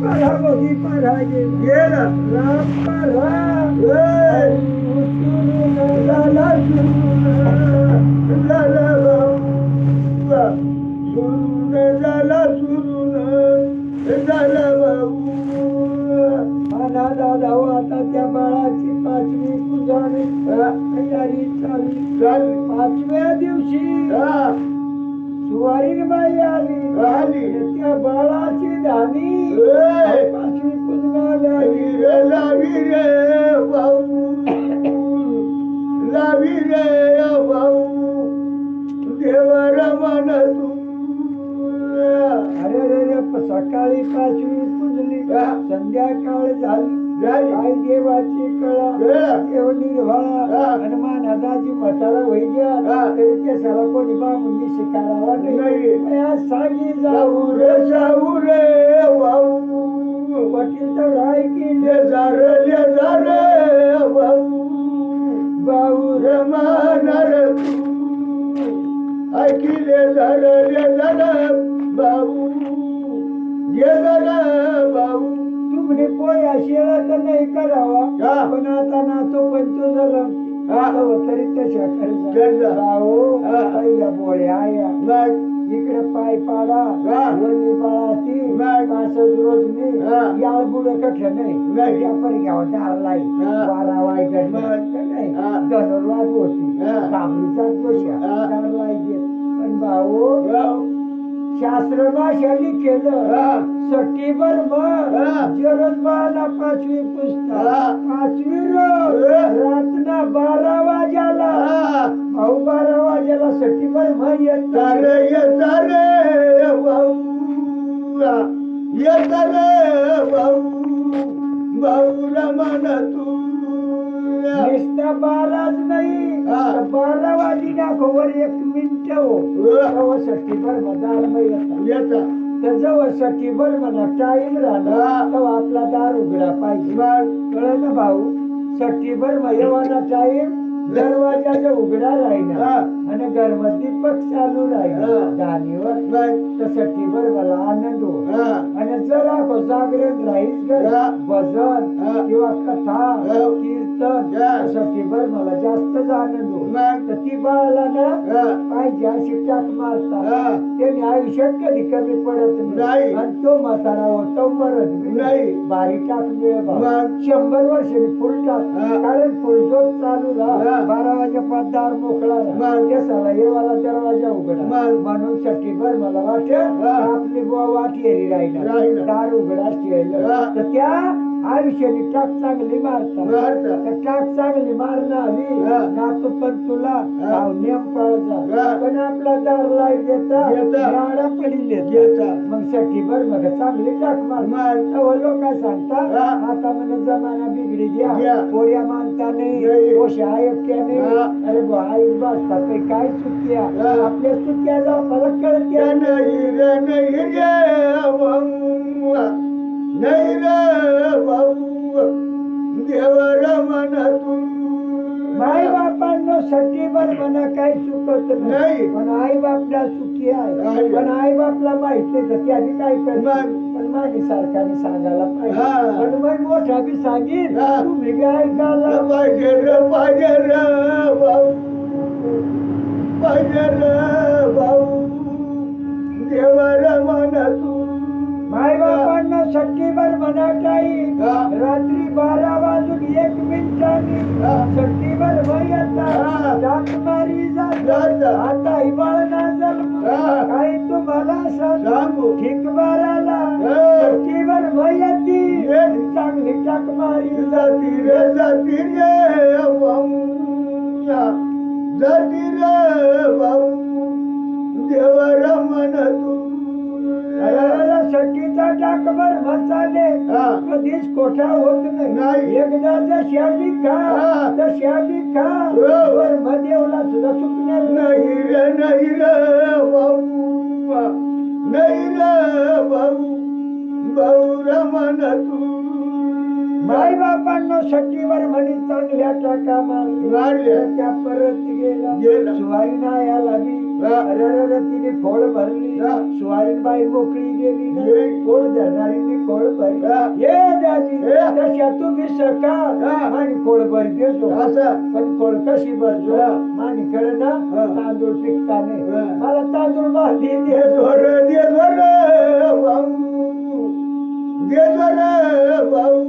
पराबोगी परागे गेला राम परा ए, उचलून लाला सुरून लाला भाऊ सुरून लाला सुरून लाला भाऊ मला दादा हो, आता त्या बाळाची 5वी पूजाने तयारी चालली. चाल 5व्या दिवशी हा सुवारीबाई आली आली. त्या बाळाची धानी ए, 5वी पूजनाला लावी लावी रे भाऊ लावी रे भाऊ देवर मन तू अरे रे रे सकाळी 5वी पूजली संध्याकाळ झाली झाली. काय देवाची कळा कळा. देव निर्भळा हनुमान दादाजी म्हातारा होई गया तरी ते साला कोणी बामुंनी शिकायला नाही. नाही सांगी जाऊ जाऊ रे भाऊ वकील तर राय की ले जा रे भाऊ बाऊ रे मानर तू ऐकिले जा रे भाऊ ये भाऊ तुमने पोया शेळा तर नाही करावा हा. पण आता ना तो पंचो झाला हा. तरी तशा करजा. खर्च हा. पहिल्या बोळ्या आया मग इकडे पाय पाडा हा. रोजनी पाळाती मग. 65 रोजनी हा. याळ बुड कठ नाही नाही. त्या पर घ्यावा दारलाई हा. वारा वायगड मग. नाही हा. धनुर्वाद होती हा. काबरीचा दोषा हा. दारलाई देत पण भाऊ भाऊ शास्त्र भाषानी केलं हा. सटीवर हा. जरद बाला 5वी पुस्तक हा. 5वी रोज हा. रातना 12 वाजाला भाऊ 12 वाजाला सटीवर येत सारे ये भाऊ ये भाऊ भाऊ रमण तू नुसता 12च नाही हा. 12 वाजी दाखवर 1 मिनिट हो तेव्हा सटीवर मदार येतात येता त्याच्यावर सटीवर म्हणा टाइम राहिला हा. तेव्हा आपला दार उघडा पाहिजे मग कळलं ना भाऊ सटीवर मयवाना टाइम दरवाजाचा उघडा राहिना हा. आणि घरमध्ये दीपक चालू राहिना हा. दानीवर मग तर सटीवर मला आनंद हो हा. आणि जर आपण जागरण राहील हा. भजन हा. किंवा कथा हा. कीर्तन हा. सटीवर मला जास्तच आनंद हो मग तर ती बाळाला ना हा. पाहिजे अशी टाक मारतात हा. त्याने आयुष्यात कधी कमी पडत नाही. आणि तो म्हातारा होतो मरत नाही. बारीक टाक मिळे मग 100 वर्षांनी फुल टाक हा. कारण फुलझोप चालू राहा हा. 12 वाजे दार मोकळा राहा मग केसाला येवाला दरवाजा उघडा मग म्हणून सटीभर मला वाटत हा. आपली बुवा वाट येरी राहिना. राहिना दार उघडा ठेवलं हा. तर त्या आयुष्याने टाक चांगली मारतात मारता. तर टाक चांगली मारणं हवी हा. ना तू पण तुला हा. हाव नेम पाळजा हा. पण आपला दार लाई देता देता. गाडा पडली येता. मग सटीभर मग चांगली टाक मार मग लोक सांगतात हा. आता म्हणजे जमाना बिघडी घ्या. द्या पोऱ्या मानता नाही नाही. पोशा ऐकत्या नाही हा. अरे आई बसतात काही काय चुक्या हा. आपल्या चुक्या जाऊ मला कळत्या नहीं रे भाऊ नहीं रे भाऊ देवर मन तू माई बापांनो सटीभर म्हणा काही चुकत नाही. नाही पण आई बापला सुखी आहे आहे. पण आई बापला माहित नाही तर त्याने काय करणार मग. पण माझी सारखाने सांगायला पाहिजे हा. पण मग मोठा बी सांगेल हा. तुम्ही काय ऐकायला पाहिजे रे भाऊ पाहिजे रे भाऊ देवर मन तू माय बापांना सट्टीभर म्हणा काही हा. रात्री 12 वाजून 1 मिनिटांनी हा. सट्टीभर हा. भयता डाक मारी जात जाता. आता हिवाळ ना जन्म हा. काही तुम्हाला सांगू ठीक बाराला हा. सट्टीभर भयती ये. चांगली टाक मारी जाती रे भाऊ जाती रे भाऊ देवर मन तू सट्टीचा टाकभर मसाले हा. कधीच कोठा होत नाही. नाही एकदा जर शाबी खा हा. तर शाबी खा हो. वर मदेवला सुद्धा सुकणार नहीं रे भाऊ नहीं रे भाऊ भाऊ रमन तू माई बापांना सट्टीवर म्हणी चांगल्या टाका मारल्या. मारल्या त्या परत गेला. गेला सुवारी नाही आला बी हा. तिने खोळ भरली हा. सुवारी बाई मोकळी गेली गेली. खोळ धरणारीने खोळ भरली बरी हा. ये दाजी हे. तशा तुम्ही सकाळ हा. आणि खोळ बरी देतो असं पण खोळ कशी भरजो हा. मानी कडे ना हा. तांदूळ पिकता नाही हा. मला तांदूळ बांधी दे दे जोर भाऊ दे जोर भाऊ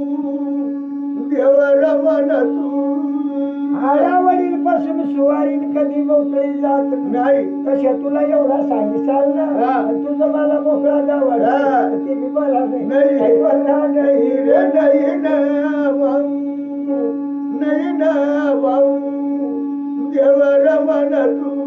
देवर मन तू आडावडील पासून सुवारीन कधी मोकळी जात नाही तशा तुला एवढा सांगितलं ना हा. आणि तुझं मला मोकळा दावड हा. ते मी मला नाही. काही बोलणार नाही नाही रे नाही ना भाऊ नाही ना भाऊ देवर मन तू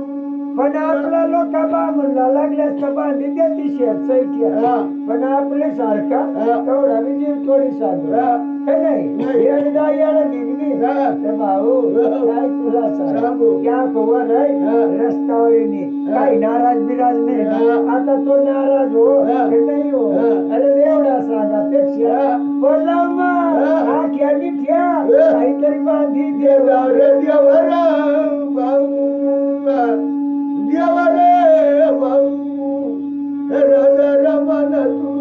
पण आपला लोक म्हणला लागल्यास तर बांधी देते शेत सैट्या हा. पण आपले सारखा हा. तेवढा मी जीव थोडी सांगू हा. हे नाही नाही. एकदा याला निघली हा. तर भाऊ हा. काय तुला सांगू. या खबर आहे हा. रस्त्यावर येणे हा. काही नाराज बिराज नाही ना हा. आता तो नाराज हो हा. की नाही हो हा. अरे एवढा सांगापेक्षा हा. बोला मग हा. हा ठ्यानी ठ्या हा. काहीतरी बांधी देवर देवा देवर भाऊ देवर भाऊ रदर मन तू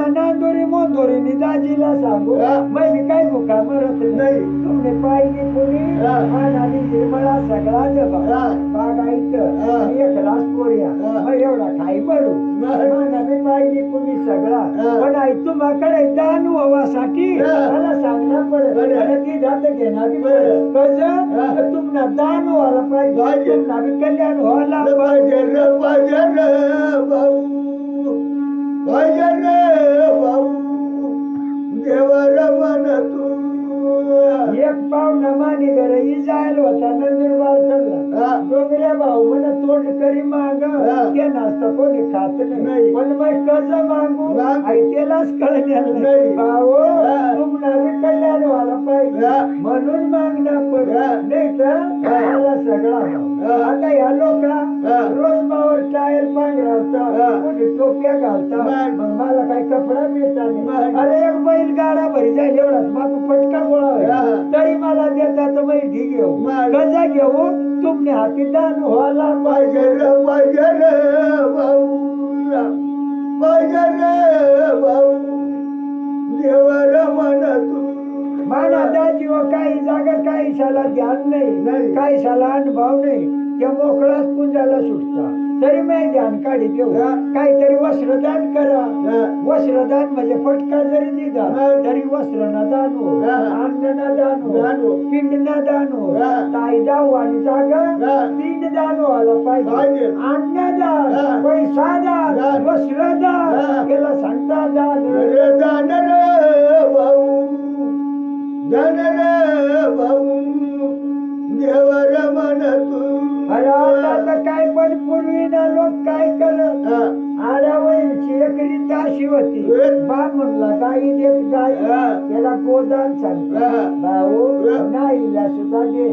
नांदोरी मोंदोरी दाजीला सांगू हा. मी काय भुका मरत नाही. तुमने पाहिली कोणी हा. आणि निर्मळा सगळा जबा हा. बागायत हा. आणि एक ग्लास पोऱ्या हा. मग एवढा खाई मरू नाही. मानाने पाहिली कोणी सगळा हा. पण आई तुम्हाकडे दान व्हावासाठी हा. मला सांगणं पडेल बरं. आणि ती जात घेणार बरं. कस हा. तर तुम्हाला दान व्हायला पाहिजे पाहिजे. तुम्हाला बी कल्याण व्हायला भजन भजन भाऊ भजन भाऊ देवर मन तू एक पाहुणा माने घर ही जायला होता नंदुरबार चढला हा. डोंगऱ्या भाऊ म्हण तोंड करी माग हा. ते नाचता कोणी खात नाही नाही. पण मग कस मागू मागू. आई त्यालाच कळण्याला नाही. नाही भाऊ हा. तुम्हाला बी कल्याण व्हायला पाहिजे हा. म्हणून मागणं पण हा. नाही तर हा. मला सगळा भाव. हा. आता ह्या लोका हा. रोज मावर टायर पांघरावता हा. कोणी टोप्या घालता नाही. मग मला काही कपडा मिळता नाही. नाही अरे एक बैल गाडा भरी जाईल एवढाच बापू पटका गोळा होईल. हा. तरी मला देतात मी ढी घेऊ नाही. गजा घेऊ तुमने हाती दान व्हायला पाहिजे भजन भजन भाऊ भजन भाऊ देवर मन तू माना दाजीव काही जागा काही शाला ध्यान नाही नाही. काही शाला अनुभव नाही त्या मोकळाच पुंजाला सुटता तरी मी ध्यान काढी देऊ हा. काहीतरी वस्त्रदान करा हा. वस्त्रदान म्हणजे फटका जरी दिला हा. तरी वस्त्र न दान हो हा. अन्न न दान हो दान हो. पिंड न दान हो हा. ताई जाऊ आणि जागा हा. पिंड दान व्हायला पाहिजे. पाहिजे अन्नदान हा. पैसा दान दान. वस्त्रदान हा. याला सांगता दान दान भाऊ दान भाऊ देवर मन तू अरे आता तर काय पण पूर्वी ना लोक काय करत हा. आडावळीची एकरी ताशी होती बा म्हणला गाई देत गाई हा. त्याला गोदान सांगतो हा. भाऊ हा. नाहीला सुद्धा दे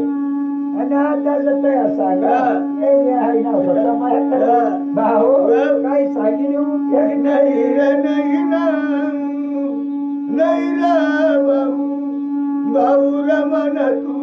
आणि आता जर तया सांगा हा. हे जे आहे ना होता माझ्याकडे. हा. भाऊ हा. काही सांगितले उपयोग नाही नाही रे नाही ना नाही रे भाऊ भाऊ रमन तू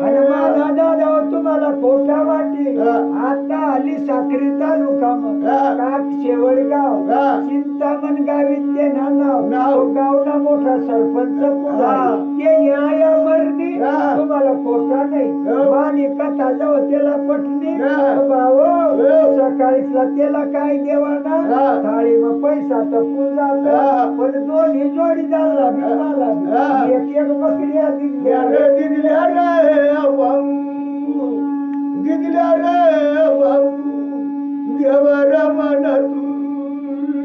आणि माझा दादा तुम्हाला खोटा वाटेल हा. आता आली साखरी तालुका हा. काक शेवडगाव हा. चिंतामण गावीत ते नाव नाव. गावना मोठा सरपंच पुढा हा. ते न्याय मरणी हा. तुम्हाला खोटा नाही हो. मानी कथा जाऊ त्याला पटणी हा. भाऊ हो. सकाळीसला त्याला काय देवाना हा. थाळी मग पैसा तर पूजा हा. पण दोन्ही जोडीदारला बी मला बी. हा. एक एक बकऱ्या दिल्या दिदल्या रे भाऊ दिदल्या रे भाऊ देवर मन तू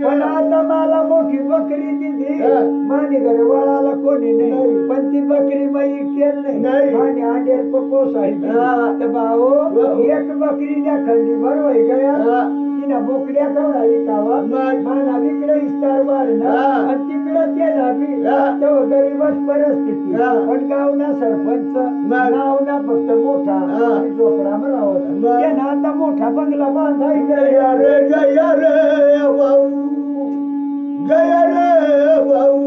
पण आता मला मोठी बकरी दिली हा. मानी घरी वळाला कोणी नाही नाही. पण ती बकरी मग केल नाही. नाही मानी अंडेर पोसाडी हा. तर भाऊ हो. एक बकरी द्या खंडी भर वय गया हा. तिना बोकड्या केवढा विकावा नाही. माना इकडे इस्तार मारणं हा. आणि तिकडे ते नाभी हा. तेव्हा गरीबच परिस्थिती हा. पण गावना सरपंच नाही. नाव ना फक्त मोठा हा. आणि झोपडा म्हणावं नाही. त्यानं आता मोठा बंगला बांधायचा जय रे भाऊ जय रे भाऊ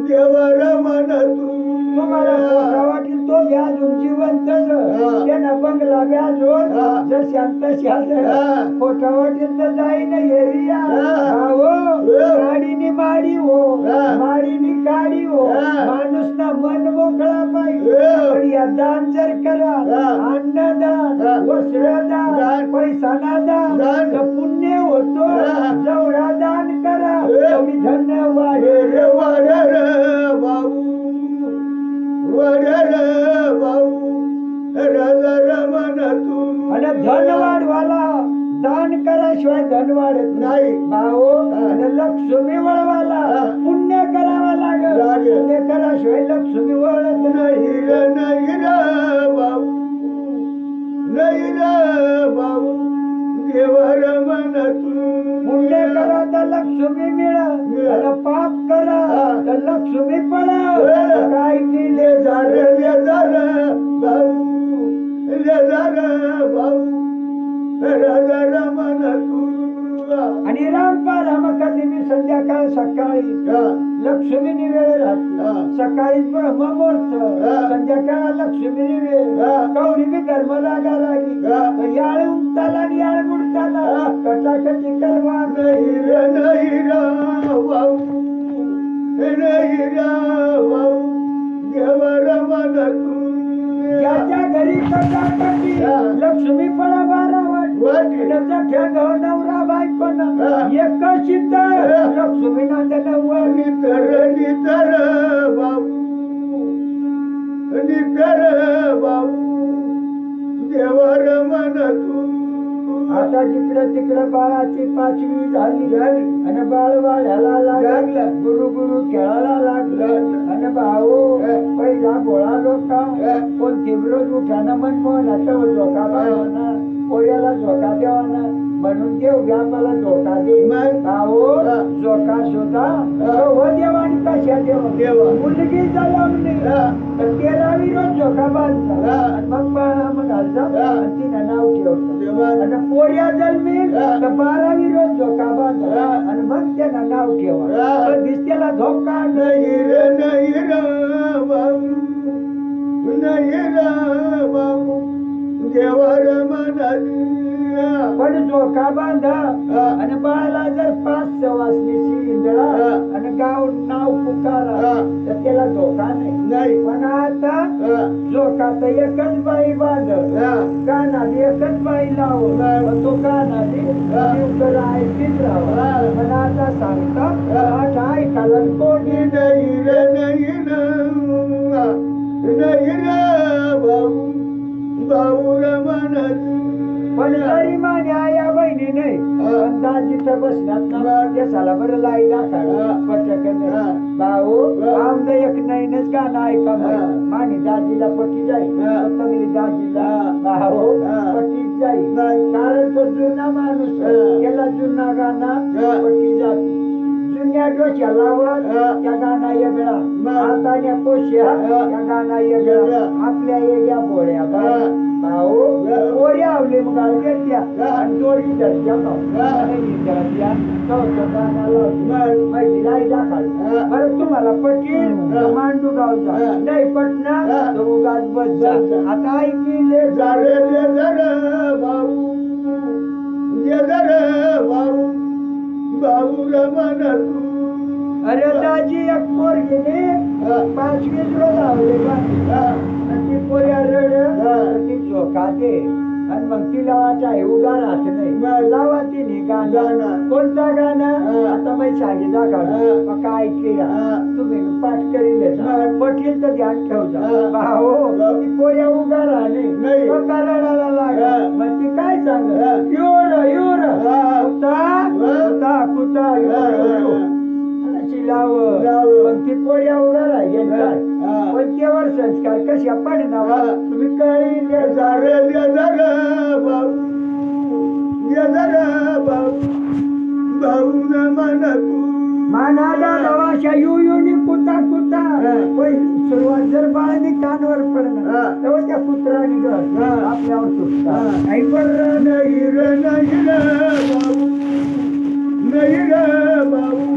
देवर मन तू तुम्हाला खोटा वाटेल तो व्याजून जिवंतच हा. त्यानं बंगला व्याजून हा. जशांत तशाच हा. खोटा वाटेल तर जाईन एरिया हा. भाऊ हो. गाडीने माडी मन मोकळा पाहिजे पण या दान जर करा अन्नदान वस्त्रदान पैसा दान तर पुण्य होतो जेवढा दान करा तेवढी धन्य वाढेल भाऊ वडर भाऊ राजा रमण तू आणि धन वाढवाला दान कराशिवाय धन वाढत नाही भाऊ आणि लक्ष्मी वळवाला पुण्य करावा लागेल पुण्य कराशिवाय लक्ष्मी वळत नाही नाही भाऊ नाही भाऊ देवा रमण तू पुण्य करा तर लक्ष्मी मिळा आणि पाप करा तर लक्ष्मी पडा काय केले भाऊ राजा रमण तू आणि राम कधी मी संध्याकाळ सकाळी लक्ष्मीनी वेळ राहते सकाळी ब्रह्ममुहूर्त संध्याकाळ लक्ष्मीनी वेळ कवडी बी धर्म लागा लागी याळ उमताला आणि याळ गुडताला कटाकटी करवा नाही भाऊ नाही भाऊ देवा रमण तू ज्याच्या घरी कटाकटी लक्ष्मी पळा बारा त्याचा ठेगाव नवरा बायको एक चित्त लक्ष्मी नांदन नितर बाबू नितर बाबू देवर मन तू आता जिकडे तिकडे बाळाची 5वी झाली आणि बाळ वाढायला लागलं गुरु गुरु खेळायला लागलं आणि भाऊ पहिला बोळा लोका कोण तीव्र उठाना मन मोहनाचा झोका बाळाना पोळ्याला झोका देवाना म्हणून देव घ्या मला झोका दे भाऊ झोका सुद्धा हो देवानी कशा देवा मुलगी जलमली तर 13वी रोज झोका बांधला मग बाळा मग घालचा तिनं नाव ठेवलं आणि पोळ्या जन्मी तर 12वी रोज झोका बांधला आणि मग त्यानं नाव ठेवा दिसतेला धोका नाही बाबू नाही बाबू देवर म्हणाली पण झोका बांधा आणि बाळाला जर 5 सवासनीची इंदळा आणि गाव नाव पुकारा तर त्याला धोका नाही पण आता झोका तर एकच बाई बांध कानाली एकच बाई लाव तो कानाली ऐकीच राहा पण आता सांगता आता ऐकायला कोणी नाही रे भाऊ भाऊ रमण पण जरी माझ्या या बहिणी नाही दाजीचं बसण्यात देसाला बरं लाई दाखवा पटकन भाऊ आमचं एक नाहीनच गाणं ऐका मानी दाजीला पटी जाईल तगली दाजीला भाऊ पटी जाईल कारण तो जुना माणूस त्याला जुना गाणा पटी जात जुन्या डोक्याला त्या गाणा वेगळा आता कोश्या त्या गाणा वेगळा आपल्या एरिया बोळ्या भाऊ पोऱ्या आवले मग घेतल्या आणि दोरी धरल्या महिला दाखल बरं तुम्हाला पटेल मांडू गावचा नाही पटना तो उगाच बस आता ऐकिले भाऊ भाऊ भाऊ रमण तू अरे दाजी एक पोरगीने 5वी रोज लावले ती पोऱ्या रड ती झोका दे आणि मग तिला वाटाय उगा राहत नाही लावा तिने गाणं कोणता गाणं आता मी सांगे दाखव मग काय केला तुम्ही पाठ करील पटेल तर ध्यान ठेवता भाऊ ती पोऱ्या उगा राहणे रडायला लागा मग ती काय सांग युर कुता कुता पण ती पोऱ्या उगा राहील पण त्यावर संस्कार कशा पडणार तुम्ही कळले भाऊ मन तू मानाला लवाशा युनी कुता कुता पहिली सुरुवात जर बाळाने कानवर पडणार तेव्हा त्या कुत्राने आपल्यावर सुटतात आई बरं नाही भाऊ नाही भाऊ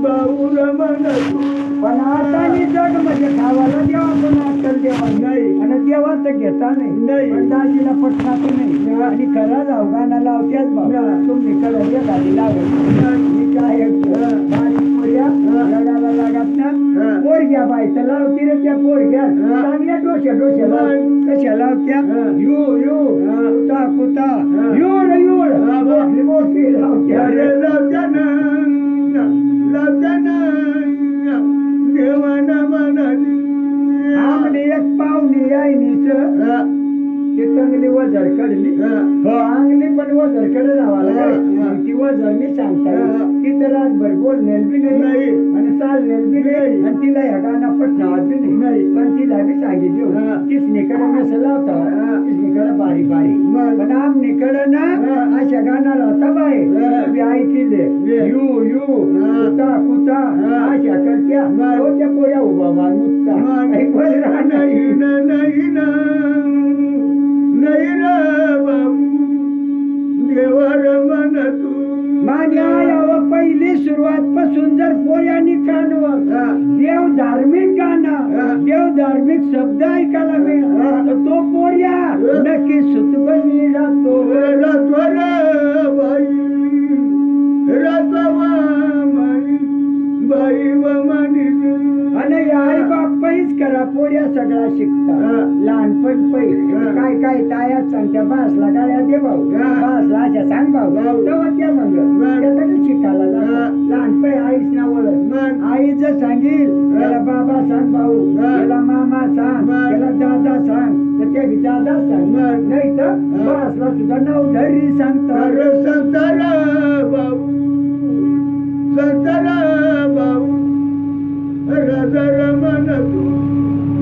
भाऊ रमण तू पण आता जग म्हणजे खावाला देवा पण अक्कल देवा नाही आणि देवा तर घेता नाही पण दाजीला पटणार नाही आणि खरंच अवघाना लावत्याच बाबा तुम्ही कडे गाडी लागत मी काय रडायला लागत ना पोर घ्या बाई तर लावती रे बोलण्यात बी नाही. नाही आणि चालण्यात बी नाही आणि तिला ह्या गाणं पटणावर बी नाही पण तिला बी सांगितलं हा. किसनीकडे नसेल होता हा. किसनीकडे बारी बारी मग. पण आमनीकडे ना हा. अशा गाण्याला होता बाय हा. बी ऐकिले हा. यू यू हा. कुता कुता हा. अशा करत्या मग. तो त्या पोऱ्या उभा मान मुक्ता मग. ऐक बरं राहणार. नाही ना, नाही ना, नाही ना बाबू देवर मन तू माझ्या यावं पहिली सुरुवात पासून जर पोऱ्यानी कानवर हा. देव धार्मिक गाणं हा. देव धार्मिक शब्द ऐकायला मिळाला हा. तर तो पोर्या नक्की सुतबनी राहतो रातवर बाई रातवा माई बाई व मानी आणि आई बाप पैस करा पोऱ्या सगळा शिकता हा. लहानपण पै हा. काय काय ताया सांगत्या बासला गाड्या दे भाऊ हा. बासला अशा सांग भाऊ भाऊ. तेव्हा त्या मग मग. त्याकडे शिकायला हा. जातात. लहानपण आईच ना ओळख मग. आई जर सांगेल हा. त्याला बाबा सांग भाऊ हा. त्याला मामा सांग मग. त्याला दादा सांग तर त्या दादा सांग मग. नाही तर हा. बासला सुद्धा नाव धरी सांगतात तर संतारा बाबू संतारा बाबू राजार मन तू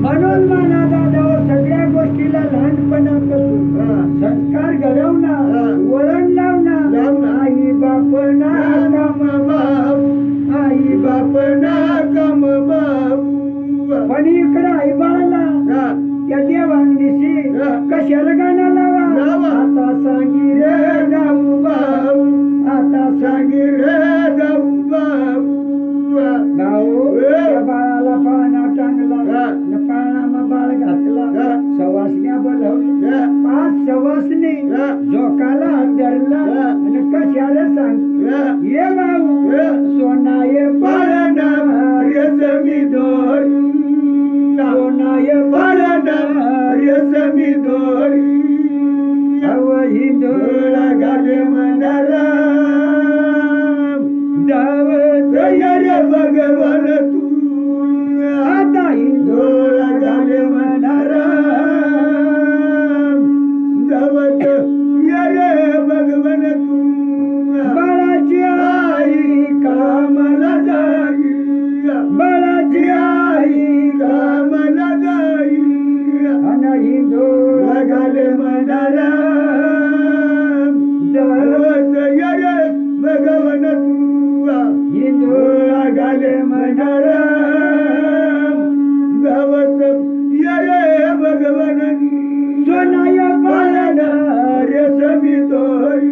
म्हणून म्हणा दादा सगळ्या गोष्टीला लहानपणापासून हा. संस्कार घडवणं हा. वळण लावणं लावणं. आई बापना काम बाबू आई बाप ना काम बाबू पण इकडं आई बाळाला हा. त्या देवांनीशी हा. कशाला गाणं लावा लावा. आता सांगी रे जाऊ बाबू आता सांगी रे जाऊ बाबू भाऊ त्या बाळाला पाळणा टांगला हा. न पाळणा मग बाळ घातला हा. सवासण्या बोलवली हा. 5 सवासनी हा. झोकाला हात धरला हा. आणि कशाला सांग हा. ये भाऊ हा. सोना ये पाळणा रेशमी दोरी सोना ये पाळणा रेशमी दोरी अव हिंदोळा गाले मनारा दावत रे भगवान तू आता हिंदोळा गाले मनारा दावत रे भगवान तू बाळाची आई कामला जाई बाळाची आई कामला जाई आणि हिंदोळा गाले मनारा दावत रे भगवान तू हिंदोळा गाले मनारा दावत रे भगवान सोनाय पाळण रेशमी दोरी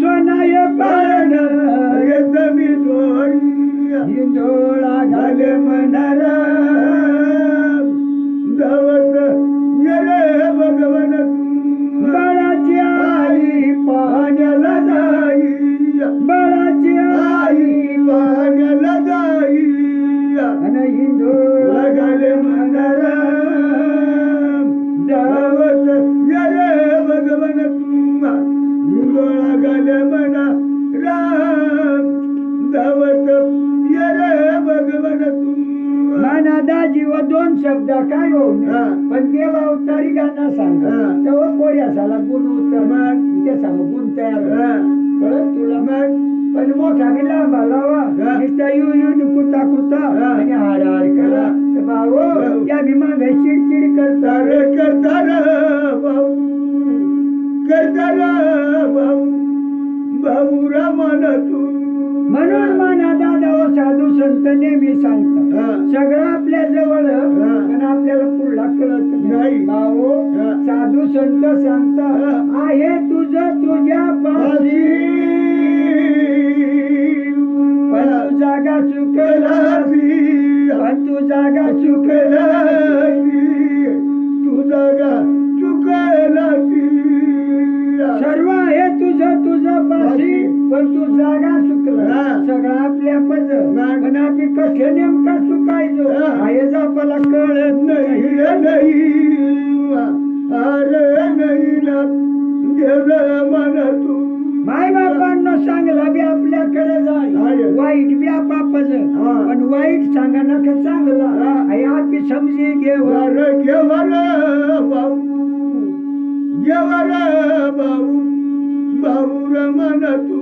सोनाय पाळण रेशमी दोरी हिंदोळा गाले मनारा दावत रे भगवान बाळाची आई पाण्याला जाई बाळाची आई आई पाण्याला जाई आणि हिंदोळा गाले मनारा दावत रे भगवान तुम्हा हिंदोळा गाले मना राम दावत रे भगवान तुम्हा नाना दाजी व 2 शब्द काय हो हा. पण देव अवतारी गाणं सांग हा. तेव्हा पोऱ्यासाला गुण उतर मग. ते सांग गुण तयार होईल. हा. कळत तुला मग पण मोठा बी लांबा लावा हा. नुसता येऊ कुता कुता हा. आणि हाड हाड करा हा. तर भाऊ हा. त्या भीमा चिडचिड करता तारे करताना भाऊ करताना भाऊ भाऊ रामान तू म्हणून म्हणा दादा व साधू संत नेहमी सांगतात हा. सगळं आपल्या जवळ हा. पण आपल्याला पुढला कळत नाही. नाही भाऊ हा. साधू संत सांगतात हा. आहे तुझं तुझ्या पाशी पण तू जागा चुकला पण तू जागा चुकला तू जागा चुकायला सर्व आहे तुझं पाशी पण तू जागा चुकला हा. सगळं आपल्या पद मग. पण आपली कसे नेमका चुकायचो हा. आहे आपल्याला कळत नाही अरे नाही ना देवला मन तू माय बापांना सांगला बी आपल्याकडे आहे. जाय वाईट बी आपापच हा. पण वाईट सांगा नका चांगला हा. आई आपली समजी घेऊ वर घेवाला भाऊ घेवाला भाऊ भाऊ रमन तू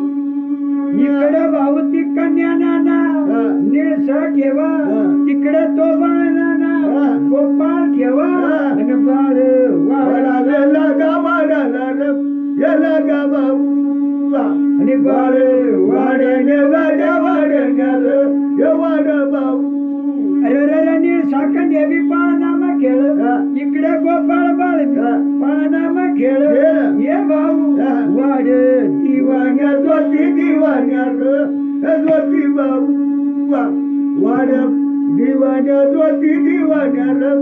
इकडे भाऊ ती कन्या नाना हा. निळसा ठेवा हा. तिकडे तो बाळ नाना हा. गोपाळ ठेवा हा. आणि बाळ वाढाला लागा वाढाला रे या लागा बाबा आणि बाळ वाढणे वाड्या वाढण्याला या वाड बाबू अरे रे रे निळसा कन्यावी पाळनामा खेळ हा. इकडे गोपाळ बाळ हा. पाळनामा खेळ खेळ. ये भाऊ हा. वाढ दिवाण्या ज्योती दिवाण्याला ज्योती बाबा वाड दिवाण्या ज्योती दिवाण्याला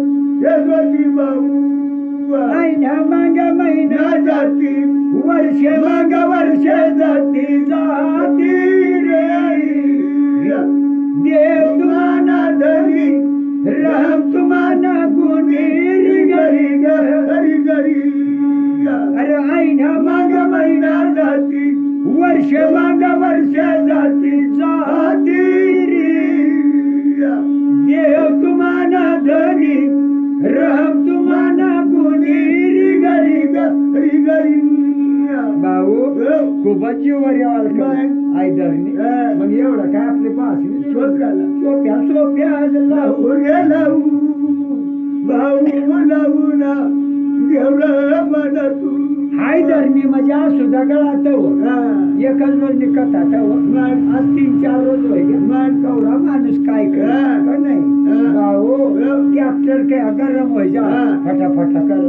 या ज्योती बाबू महिना माग महिना जाती वर्ष माग वर्ष जाती जाती रे देव तुम्हाना धरी राम तुम्हाना गुणीर गरी घरी घरी अरे आईना माग महिना जाती वर्ष माग वर्ष जाती जाती रे देव तुम्हाना धरी राम तुम्हाना गुणीर गरी घरी घरी भाऊ खूपच जीवर यावाल मग? आई धरणी हा. मग एवढं काय आपली भाषण शोधकाला सोप्या सोप्या लावू लावू भाऊ लावू ना देवळा मला तू हाय धरणी म्हणजे आज सुद्धा गळात एकच रोज कथा आज 3-4 रोज होय कवडा माणूस काय कर हा. का नाही हा. भाऊ हा. ट्रॅक्टर काय गरम व्हाय जा हा. फटाफटा कर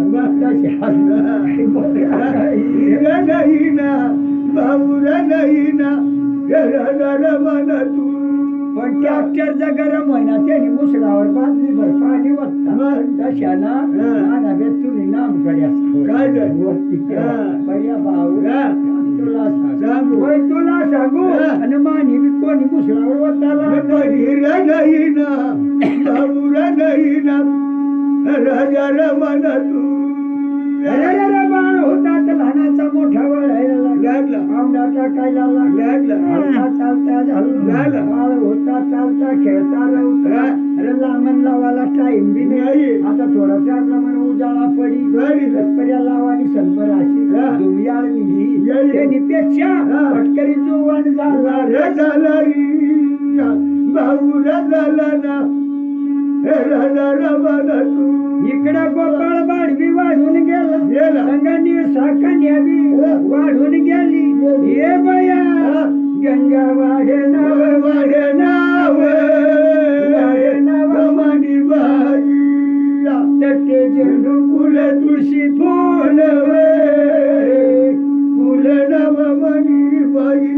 नाही ना भाऊरा नाही ना मला तू पण ट्रॅक्टर जर गरम होईना त्याने मुसळावर बादली भर पाणी वाटतं तशाना नाना बेत तुम्ही नामकडे काय झालं? वरती हा. बऱ्या भाऊ हा. तुला सांगू. होय तुला सांगू हा. आणि मानी बी कोणी मुसळावर वाटायला बहिरा नाही ना भाऊरा नाही ना राजा रमण तू अरे बाळ होता तर लहानाचा मोठा वळायला लागला. आमडा टाकायला लागला. हलता चालता झाला लागला. बाळ होता चालता खेळता रवता हा. अरे लांबन लावायला टाइम बी नाही नाही. आता थोडासा आपला म्हणे उजाळा पडी पडी. पर्या लावानी संबर अशी हा. दुमियाळ निघी येई. त्यांनी पेक्षा हा. पटकरी जुवान झाला रे झाला भाऊरा झाला ना राजा रमण तू इकडे गोपाळ बाडवी वाढून गेला गेला. संगानी साकन्यावी वाढून गेली हे बया गंगा वाढे नाव वाढे नाव वाढे नाव मानी बाई तटे झेंडू फुल तुळशी फुल फुल नव मनी बाई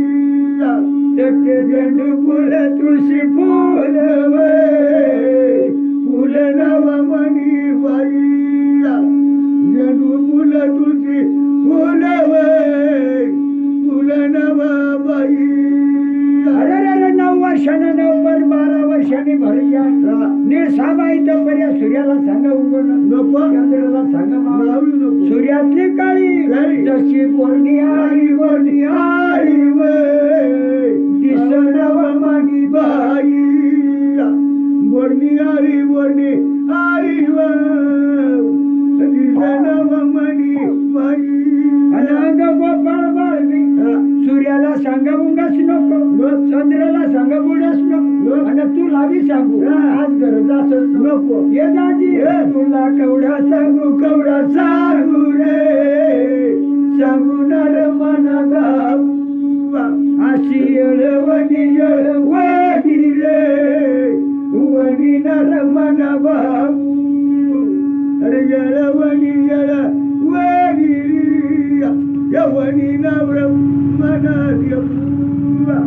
तटे झेंडू फुल तुळशी फुल फुल नव मनी बाई झेंडू फुल तुळशी फुल फुल नव बाई अरे 9 वर्षानं 12 वर्षांनी भरल्या निळसाबाई तर पर्या सूर्याला सांगा उगवण नको चंद्राला सांगा मावळ. लावू नको सूर्यातली काळी काळी. जशी बोरणी आली बोरणी आई दिसनव मागी बाई बोरणी आली बोरणी आई दिसनव मनी बाई अनंग गोपाळ बाळवी सूर्याला सांगा उगाच नको चंद्राला सांगा बुडच नको आणि तुला बी सांगू आज गरज असत नको ये दाजी तुला केवढा सांगू रे सांगू नर मन गाऊ अशी येळवणी येळवणी रे वणी नर मन भाऊ अरे येळवणी येळवणी यवणी नवर मना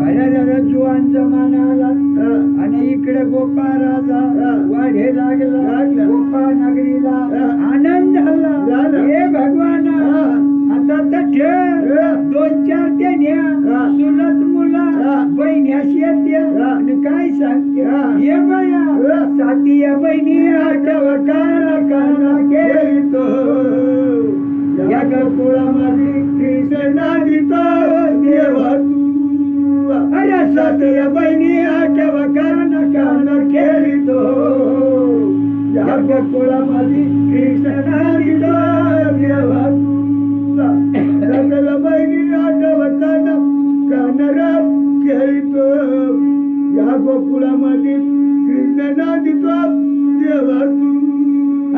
अरे जुवान जमाना आला आणि इकडे गोपा राजा वाढे लागला गोपा नगरीला आनंद झाला हे भगवान आता तर 2-4 तेन्या सुलत मुला बहिण्याशी येते आणि काय सांगते ये बया सातिया बहिणी आठव काना काना खेळतो या गोकुळामध्ये कृष्णाजी तो देवा तू अरे सातिया बहिणी आठव काना काना खेळतो या गोकुळामध्ये कृष्णाजी तो देवा तू सकल बहिणी आठव कान कानर गोकुळामध्ये कृष्ण नांदितो देवा तू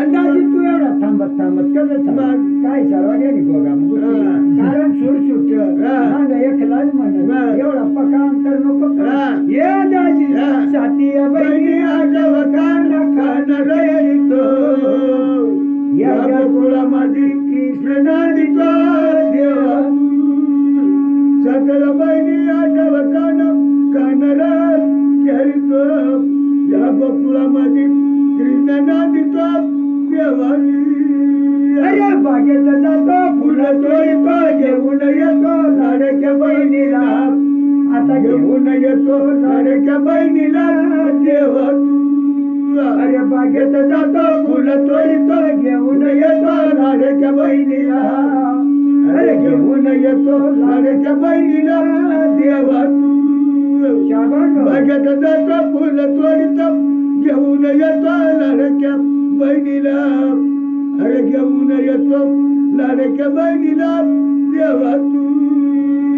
अंदाजी तू एवढा थांबत थांबत कसं मग. काय सर्वांनी गोगा हा. कारण सूर सुट हा. मांग एकलाच म्हणत मग. एवढा पकांतर नको करू. हा. ये दाजी हा. सातिया बहिणी आठव कान कान रहितो या गोकुळामध्ये कृष्ण नांदितो देवा सकल बहिणी आठव कान कान रहितो या गोकुळामध्ये कृष्ण नांदितो देवा अरे बागेत जातो फुलं तोडतो घेऊन येतो लाडक्या बहिणीला आता घेऊन येतो लाडक्या बहिणीला देवा तू अरे बागेत जातो फुलं तोडतो घेऊन येतो लाडक्या बहिणीला अरे घेऊन येतो लाडक्या बहिणीला देवा तू शाबास बागेत जातो फुलं तोडतो घेऊन येतो लाडक्या बहिणीला अरे घेऊन येतो लाडक्या बहिणीला देवा तू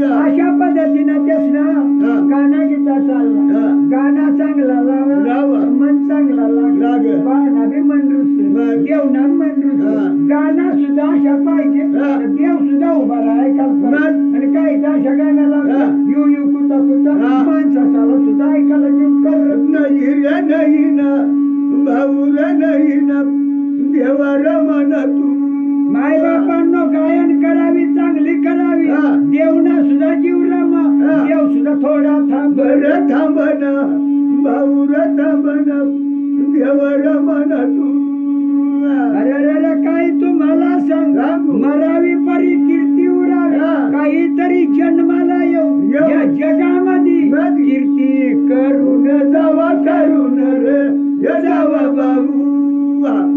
अशा पद्धतीनं तेच ना हा. गाणं गीता चालला हा. गाणं चांगला लावा. लावा मन चांगला लागला लाग. बाणा बी मनरूस मग. देवना मनरूस हा. गाणं सुद्धा अशा पाहिजे हा. देव सुद्धा उभा राहायला मग. आणि काही अशा गाण्याला हा. यू यू कुता कुता हा. माणसाला सुद्धा ऐकायला जीव करत नाही रे नाही ना भाऊ रे नाही ना देवा रमना तू माय बापांनो गायन करावी चांगली करावी हा. देवना सुद्धा जीव रमा हा. देव सुद्धा थोडा थांब बरं थांबना भाऊ रे थांबना देवा रमना तू अरे अरे अरे काय तुम्हाला सांग सांगू. मरावी परी कीर्ती उरावी हा. काहीतरी जन्माला येऊ येऊ. या जगामध्ये मध्ये. कीर्ती करून जावा करून रे ये जावा बाबू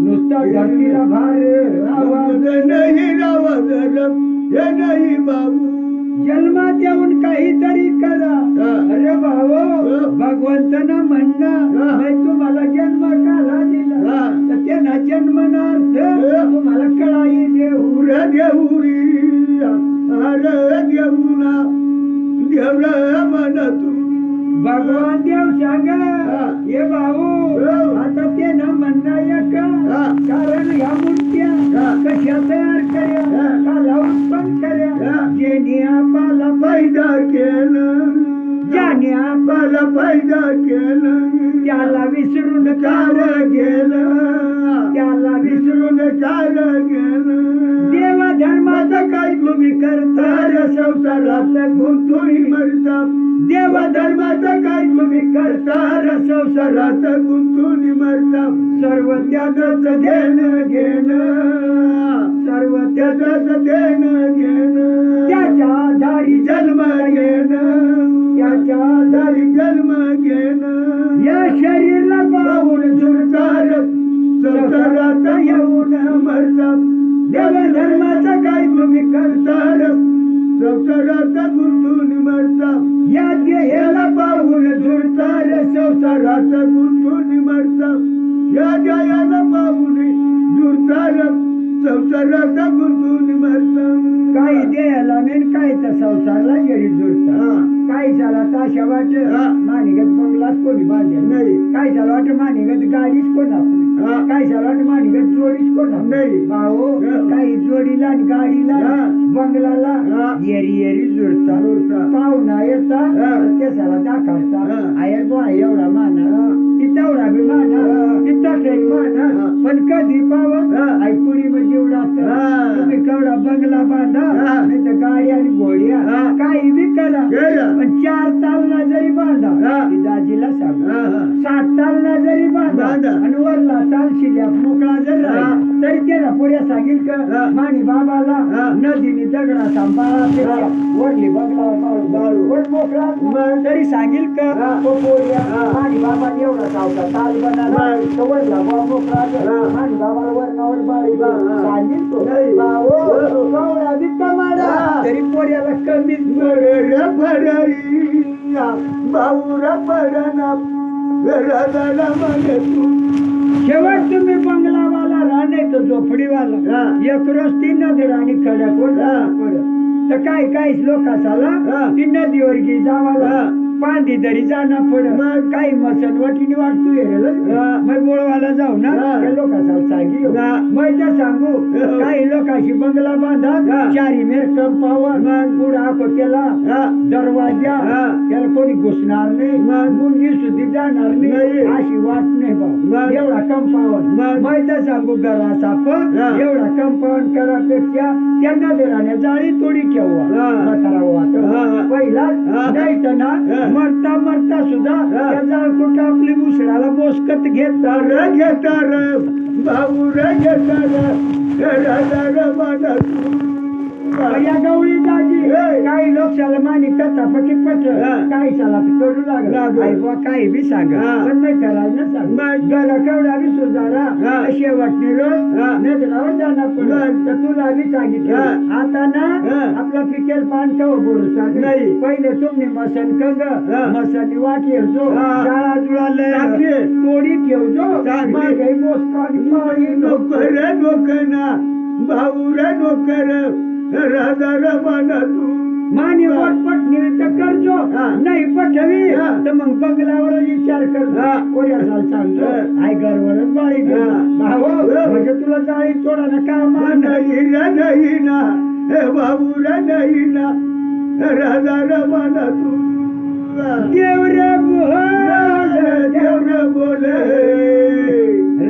नुसता धरतीला भार आवाज नाही रावत हे नाही बाबू जन्मात येऊन काहीतरी करा हा. अरे भाऊ हा. भगवंतना म्हणणं हा. नाही तुम्हाला जन्म काला दिला हा. तर त्यांना जन्मनार्थ हा. तुम्हाला कळाई देऊ उरे देऊरी अरे देऊना देवरा मन तू भगवान देव सांगा हा. ये भाऊ हो. आता ते ना म्हणणं एक हा. कारण ह्या मूर्त्या हा. कशा तयार कर्या हा. काला उत्पन्न कर्या हा. जेणे आपला पैदा केलं ज्याने मला पैदा केलं त्याला विसरून कार कार गेलं त्याला विसरून कार गेलं देवा धर्माचं काय तुम्ही करता तार संसारात गुंतून मरता देवा धर्माचं काय तुम्ही करता संसारात गुंतून मरता सर्व त्यागच घेणं घेणं सर्व त्याचं देणं घेणं त्याच्या आधारी जन्म घेणं त्याच्या दारी जन्म घेणं या शरीराला पाहून सुरतार संसारात येऊन मरता देव धर्माचं काय तुम्ही करतार संसारात गुंतून मरता या देहाला पाहून सुरतार संसारात गुंतून मरता या जयाला पाहून सुरतार संसारात गुंतून मरता काही देहाला नाही काही तर संसारला जरी जुळता हा. काही झाला ताशा वाट हा. मानिगत बंगलाच कोणी बांधेल नाही. काही झालं वाट मानिगत गाडीच कोण आपली हा. काही झालं वाट मानिगत जोडीच कोण आपली. नाही. भाऊ हा. काही जोडीला आणि गाडीला हा. बंगलाला हा. येरी येरी जुळता जुळता. पाहुणा येता हा. त्याला दाखवता हा. आयर बुवा एवढा माना हा. ती तेवढा बी माना हा. ती तसंही माना हा. पण कधी पावत हा. ऐकुणी म्हणजे एवढा हा. तुम्ही केवढा बंगला बांधा हा. नाही तर गाडी आणि घोड्या हा. काही बी करा केलं. पण 4 तालना जरी बांधा हा. ती दाजीला सांग हा, हा. 7 तालना जरी बांधा बांधा. आणि वरला ताल शिल्या मोकळा जर हा. राहील तरी त्याला पुढे सांगेल का हा. माणी बाबाला हा. नदीने दगडा सांभाळा हा. वरली बंगला बाळू. वर मोकळा मग. तरी सांगेल का हा. तो पोऱ्या हा. माणी बाबा एवढा सावका ताल बनाला मग. तो वरला बा मोकळा हा. माणी बाबाला वरणावर बाळी हा, हा. सांगेल तो नाही. भाऊ, हो. कवळा बी कमाडा हा. तरी पोऱ्याला कमीच मरेर पडरिया बाऊरा पडना घराला मगे तू शेवट तुम्ही बंगलावाला राहणे तो झोपडीवाला हा. एक रोज ती नदीर आणि खडक हा. तर काय काय लोक हा. ती नदीवर गी जावाला हा. पांदी तरी जाणं पड मग? काही मसन वाटीने वाटतो हा. मग बोळवाला जाऊ ना हा. त्या लोकांचा सांगी हा. मग त्या सांगू हो. काही लोकांशी बंगला बांधा हा. चारी मेर कंपावर मग? पुढा केला हा. दरवाजा हा. त्याला कोणी घुसणार नाही मग? मुलगी सुद्धी जाणार नाही. नाही अशी वाट नाही मग? बा एवढा कंपाऊंड मग? मग त्या सांगू घराचा पण हा. एवढा कंपाऊंड करापेक्षा त्यांना देराने जाळी तोडी ठेवा हा. म्हातारा वाट हा. पहिला हा. नाही तर ना हा. मरता मरता सुद्धा हा. त्या जाळकुट आपली मुसळाला बोसकत घेतात घेतार भाऊ रे घेतार राधा या गवळी दाजी हे. काही लोक सलमानी कथा फकी पट हा. काही साला करू लागलं. लागला काही बी सांग हा. पण नाही करायला ना सांग मग? घरा केवढा बी सुधारा हा. शेवटने रोज हा. नजरावर जाणार मग? पडत तर तुला बी सांगितलं हा. आता ना हा. आपला पिकेल पान कव भरोसा नाही. पहिले तुम्ही मसन कंग हा. मसनी वाटी जो हा. शाळा जुळाले चांगली. तोडी ठेवजो चांगली. मग हे मोस्कानी नोकर नोकना भाऊ रे नोकर राधा रमाना तू माने पटपट निमित्त करजो हा. नाही पटवी हा. तर मग बंगल्यावर विचार कर हा. कोऱ्या साल सांगतो हा. आई घरवरच बाळी दे हा. भाऊ हा. म्हणजे तुला जाळी तोडा ना का मान नाही ना हे भाऊ रे नाही ना राधा रमाना तू देव रे बोल देव रे बोले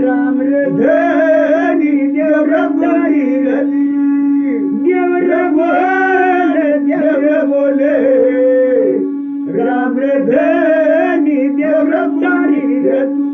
राम रे धनी देव रे बोली रली देव रे बोल देव रे बोले राम रे धनी देव रे बोली रे तू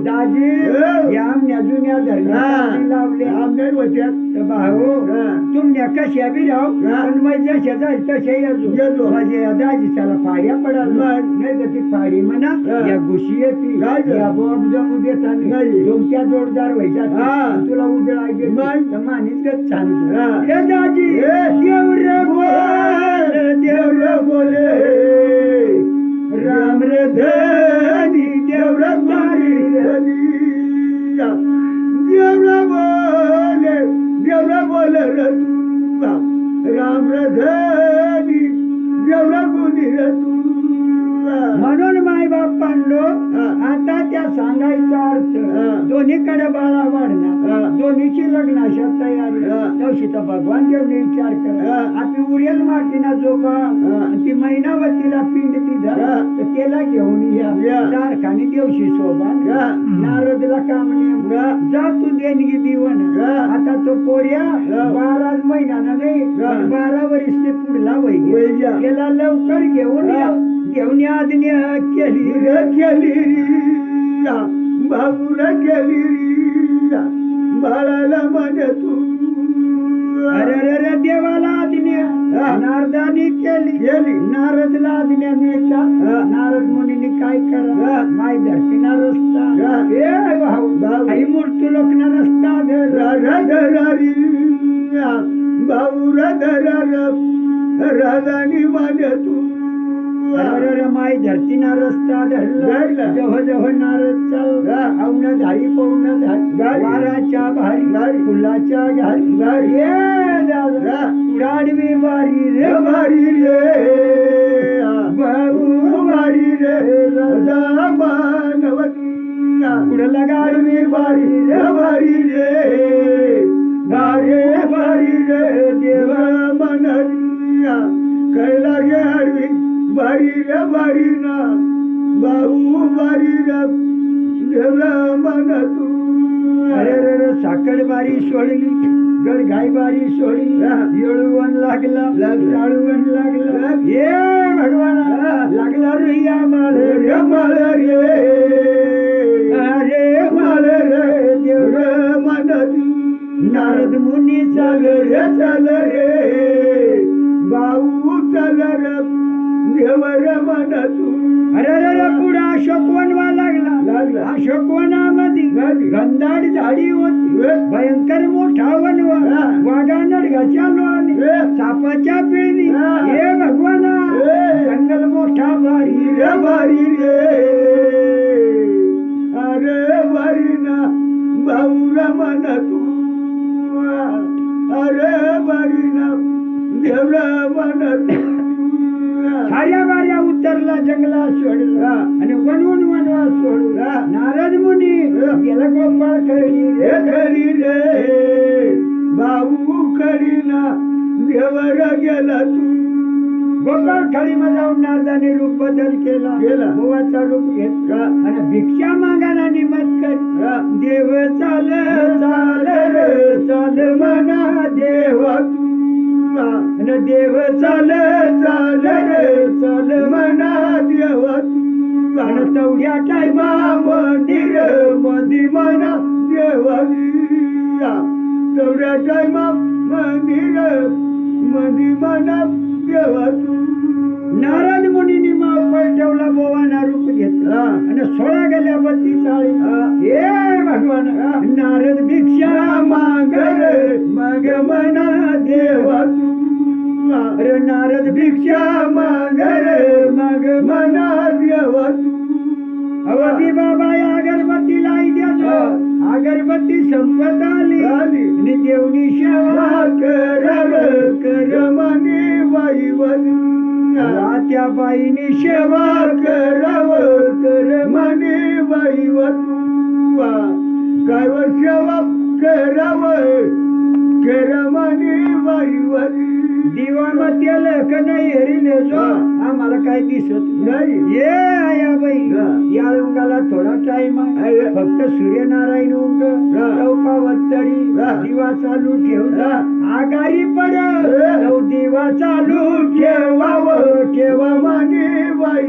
दाजी हो. या आमच्या जुन्या धरणी लावले आमदार होत्या तर भाऊ हा. तुमच्या कशा बी राहू हा. पण मग जशा जाईल तशा येजो. येजो म्हणजे या दाजीच्याला फाड्या पडाल मग? नाही तर ती फाडी म्हणा हा. या घुशी येते काय गं? या बॉब जमू देता नाही. डोमक्या जोरदार हा. व्हायच्या तुला उजळा घेत मग? तर मानीच गत सांगतो हा. हे दाजी हे. देव रे बोल देव रे बोले राम रे धनी देव रे बोली रली देव रे बोले रे तू राम रे धनी देव रे बोली रे तू म्हणून माय बाप पांडो हा. आता त्या सांगायचा अर्थ हा. दोन्हीकडे बाळा वाढणार हा. दोन्हीची लग्नाशा तयारी हा. तवशी तर भगवान देवने विचार करा हा. आपली उरेल मातीना जोगा हा. आणि ती महिनावतीला पिंड तिथं हा. तर त्याला घेऊन या. या तारखानी देवशी शोभा हा. नारदला काम नेम हा. जा तू देणगी दिवन हा. आता तो पोऱ्या हा. 12 महिन्यानं नाही हा. 12 वर्ष ते पुढला वय वैग्या. त्याला लवकर घेऊन हा. या घेऊन आज्ञा केली केली बाबूला केली बाळाला म्हणे तू अरे रे रे देवाला आज्ञा हा. नारदानी केली नारदला आज्ञा मिळता हा. नारद मुनीने काय करा हा. माय धरतीना रस्ता हा. ए भाऊ आई मूर्ती लोकना रस्ता धर राधा धरारी बाबूला धरार राधानी म्हणे तू अरे माय धरतीना रस्ता धरला धरला. जह जह नारद चाल हा. औन धाई पौन गाडी. धाई वाराच्या भारी गाडी. फुलाच्या घारी गाडी. ये दादा हा. उडाडवी वारी रे भारी रे भाऊ भारी रे राधा मानवती पुढला गाडवी वारी रे भारी रे भारी रे देव मनरिया कैला गे हरवी भारी रे भारी ना भाऊ भारी रे देव मन तू अरे रे रे साखर बारी सोडली गडघाई बारी सोडली हा. येळूवन लागला लागला. चाळूवन लागला ये भगवाना लागला रुया माळ रे माळ रे अरे माळ रे देव मन नारद मुनी चल रे चल रे भाऊ चल रे देव मन तू अरे रे रे पुढे अशोकवनवा लागला लागला. अशोकवनामध्ये गंधाड झाडी होती भयंकर मोठा वनवा हा. वाघा नडगाच्या लोळणी सापाच्या पिळणी हा. हे भगवाना जंगल मोठा भारी रे भारी रे अरे भारी ना भाऊ मन तू अरे भारी ना देव मन तू साऱ्या वाऱ्या उतरला महाराजांनी रूप बदल केला मुवाचा रूप घेतला आणि भिक्षा मागायला निमत कर देव चाल चाल रे चाल मना देव आणि देव चाल चाल रे चाल मना देव आणि तेवढ्या टायमा मंदिर मंदी मना देव तेवढ्या टायमा मंदिर मंदी मना देव नारद मुनींनी मावळ ठेवला बोवाना रूप घेतला आणि 16 गेल्या 32 हे भगवान नारद भिक्षा माग रे मग मना देवा अरे नारद भिक्षा माग रे मग मना देवा अवधी बाबा अगरबत्ती लाई द्या अगरबत्ती संपत आली आणि देवनी सेवा कर मने बाई त्या बाईनी सेवा कराव कर मने बाई कर सेवा कराव कर मने बाई दिवा मतेल का नाही हरिले जो आम्हाला काय दिसत नाही ये आया बाई या उंगाला थोडा टाइम आहे फक्त सूर्यनारायण उंग चौकावत्तरी दिवा चालू ठेवला आगारी पड दिवा चालू ठेवाव ठेवा माने बाई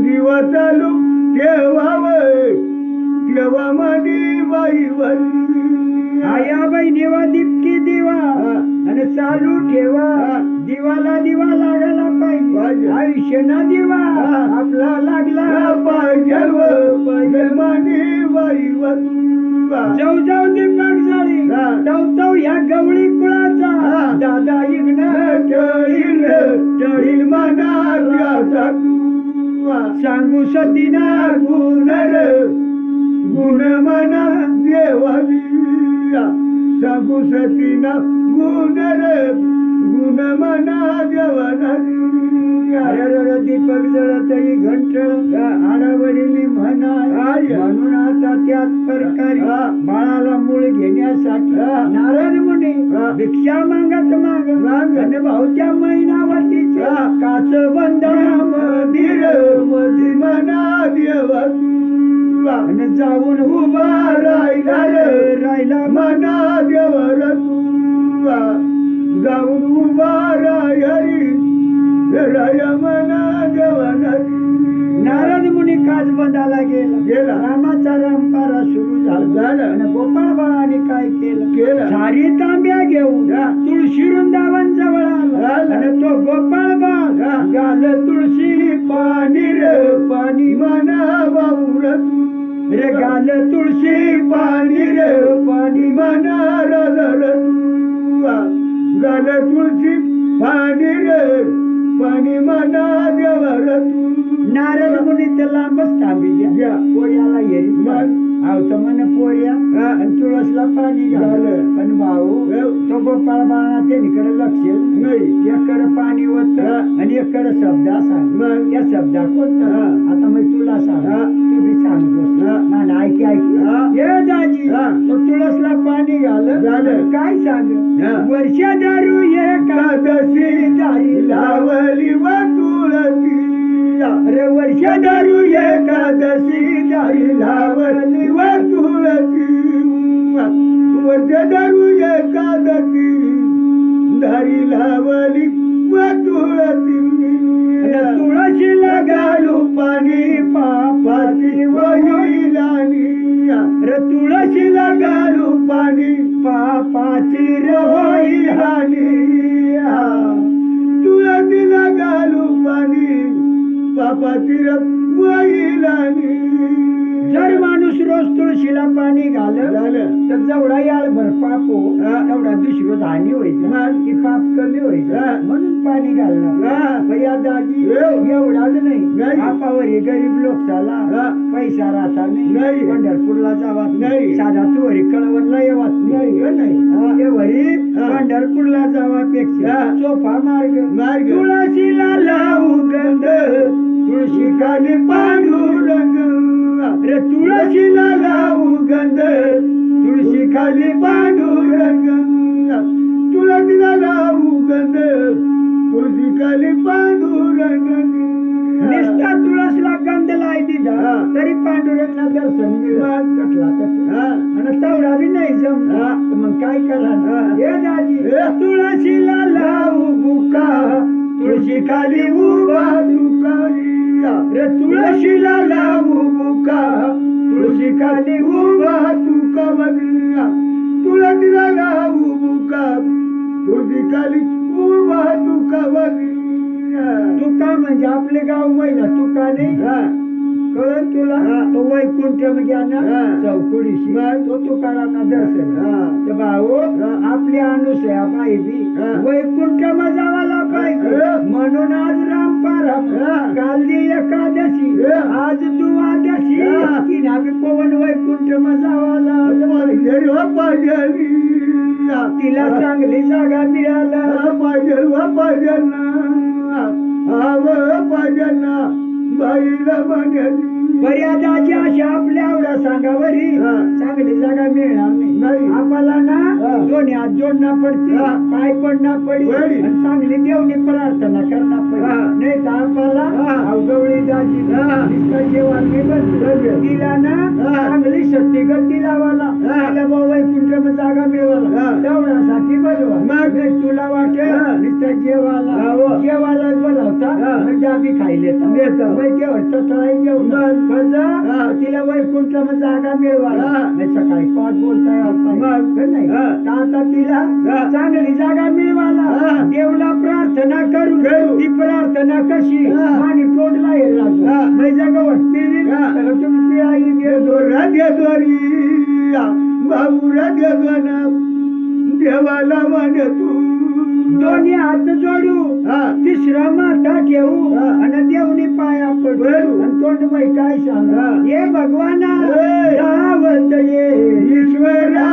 दिवा चालू ठेवाव ठेवा माने बाई आया बाई देवा दिपकी दिवा आणि चालू ठेवा दिवाला दिवा लागायला पाहिजे आयुष्य ना दिवा आपला लागला पाहिजे माने बाई जाऊ जाऊ दीपक झाली जाऊ जाऊ या गवळी कुळाचा दादा इग्न टळील टळील मना सांगू सतीना गुण गुण मना देवानी सांगू सतीना गुण गुण मना देवानी अरे दीपक जळतही घंटळ आडावडीली म्हणा म्हणून आता त्याच प्रकारे बाळाला मूळ घेण्यासाठी नारद मुनी भिक्षा मागत माग आणि भाऊच्या महिनावतीच्या कासबंधा मंदिर मधी म्हणा देवा आणि जाऊन उभा राहिला मना देवर जाऊन उभा राय मना देवर नारद मुनी कासबंधाला गेला रामाचा रामपारा सुरू झाला आणि गोपाळ बाळाने काय केलं सारी तांब्या घेऊन तुळशी वृंदावन जवळ आला आणि तो गोपाळ बाळ गाल तुळशी पाणी रे पाणी मना बाऊर रे गाल तुळशी पाणी रे पाणी मना गाल तुळशी पाणी रे पाणी मना देवर नारद मुनी ते लांबच थांबी घ्या पोर्याला येरी आवत म्हणे पोर्या आणि तुळसला पाणी घालं पण भाऊ तो गोपाळ बाळा त्याकडे लक्ष नाही एकडे पाणी होत आणि एकडे शब्दा सांग या शब्दा कोणत आता मग तुला सांग तू बी सांगतोस मला ऐकी ऐकी ये दाजी तो तुळसला पाणी घालं काय सांग वर्षा दारू एकादशी दारी लावली व तुळसी अरे वर्षा दारू एकादशी दारी लावली व तुळसी वर्षा दारू एकादशी दारी लावली व तुळसी तुळशीला घालू पाणी पापाची वहिलानी रे तुळशीला घालू पाणी पापाची रोही हानी तुळशीला घालू पाणी पापाची वहिलानी जर माणूस रोज तुळशीला पाणी घालं तर जेवढा याळभर पाप हो तेवढा दुसरं हानी व्हायचं की पाप कमी व्हायचं म्हणून पाणी घालणार या दाजी एवढाच नाही आपावर हे गरीब लोक झाला पैसा राहता नाही पंढरपूरला जावात नाही साधा तू वरी कळवणला येवात नाही वरी पंढरपूरला जावापेक्षा सोपा मार्ग तुळशीला लावू गंध तुळशी खाली पांडुरंग रे तुळशीला लावू गंध तुळशी खाली पांडुरंग तुळशीला लावू गंध तुळशी खाली पांडुरंग काय करा हा. हे दाजी हे तुळशीला लावू बुका तुळशी खाली उभा तुकारिया रे तुळशीला लावू बुका तुळशी खाली उभा तुकावरिया तुळशीला लावू बुका तुळशी खाली उभा तुकावरिया तुका म्हणजे आपले गाव महिला तुका नाही हा कळत तुला हा. तो वैकुंठ ज्ञान हा. चौकडीशी मग? तो तुकाराचा दर्शन हा. तर भाऊ हा. आपली अनुसया बाई बी हा. वैकुंठ जावाला पाहिजे हा. म्हणून आज रामपाराम हा. कालदी एकादशी हा. आज द्वादशी हा. की नाभी पवन वैकुंठ जावाला तिला चांगली जागा मिळाला मर्यादाची अशा आपल्या आवडा सांगावरी हा. चांगली जागा मिळणार नाही. नाही आम्हाला ना हा. दोन्ही हात जोडणं पडते हा. पाय पडणं पडी पडी. आणि चांगली देवनी प्रार्थना करणं हा. पडी नाही तर आम्हाला हा. अवगवळी दाजी हा. नुसतं जेवण मी बरं. तिला ना हा. चांगली शक्ती गती लावाला हा. तिला बाबा वैकुंठ जागा मिळवाला हा. तेवढ्यासाठी बोलवा मग? नाही तुला वाटेल हा. नुसतं जेवाला हो. जेवायला बोलावता हा. म्हणजे आम्ही खायले नेतो. जेवण मग? हा. तिला वैकुंठ जागा मिळवाला हा. नाही सकाळी पाच बोलताय मग? नाही हा. तर आता तिला हा. चांगली जागा मिळवाला हा. देवला प्रार्थना करू करू. ती प्रार्थना कशी हा. मानी तोंडला येईल राजू हा. नाही जागा वाटते हा. तर तुम्ही पिळाई देवाला मान तू दोन्ही हात जोडू हा. तिसरा माथा ठेवू हा. आणि देवनी पाया पडू पडू. आणि तोंडमय काय सांग हा. ये भगवाना ए. दावत ये ईश्वरा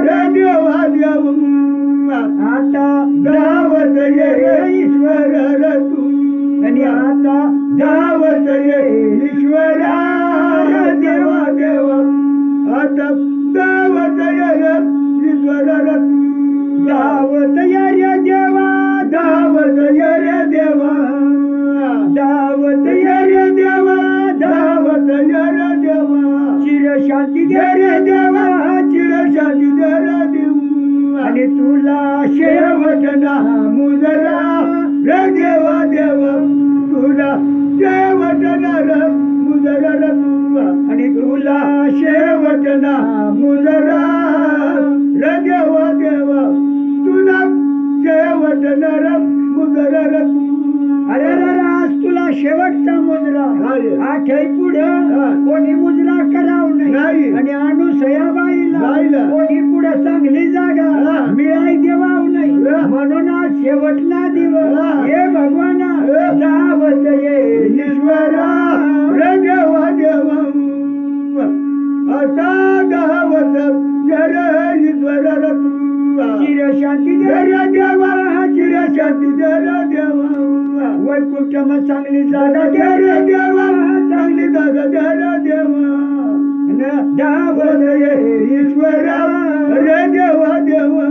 रे देवा देव आता दावत ये रे ईश्वर रे तू आणि आता दावत ये ईश्वरा रे देवा देवा आता दावत ये रे ईश्वर रे तू दावत ये रे देवा दावत ये रे देवा दावत ये रे देवा दावत ये रे देवा चिर शांती दे दे रे रे देवा देवा चिरशांती दे रे देवा आणि तुला शेवट शेवटना मुजरा रे देवा देवा तुला शेवटना रे मुजरा रे तुला आणि तुला शेवटना मुजरा रे देवा देवा तुला शेवटना रे मुजरा रे तू अरे रे आज तुला शेवटचा मुजरा अरे. आठही पुढं हा. कोणी मुजरा कराव नाही. नाही आणि अनुसयाबाईला बाईला. कोणी पुढे चांगली जागा हा. मिळाई देवाव नाही हा. म्हणून आज शेवटला दिवस हा. हे भगवाना हा. दावत ये ईश्वरा रे देवा देवा आता दावत जरे ईश्वर रे तू चिर शांती दे जय देवा चिरशांती दे रे देवा वैकुंठ चांगली जागा दे दे रे देवा चांगली दादा दे रे देवा दावत ये ईश्वरा रे देवा देवा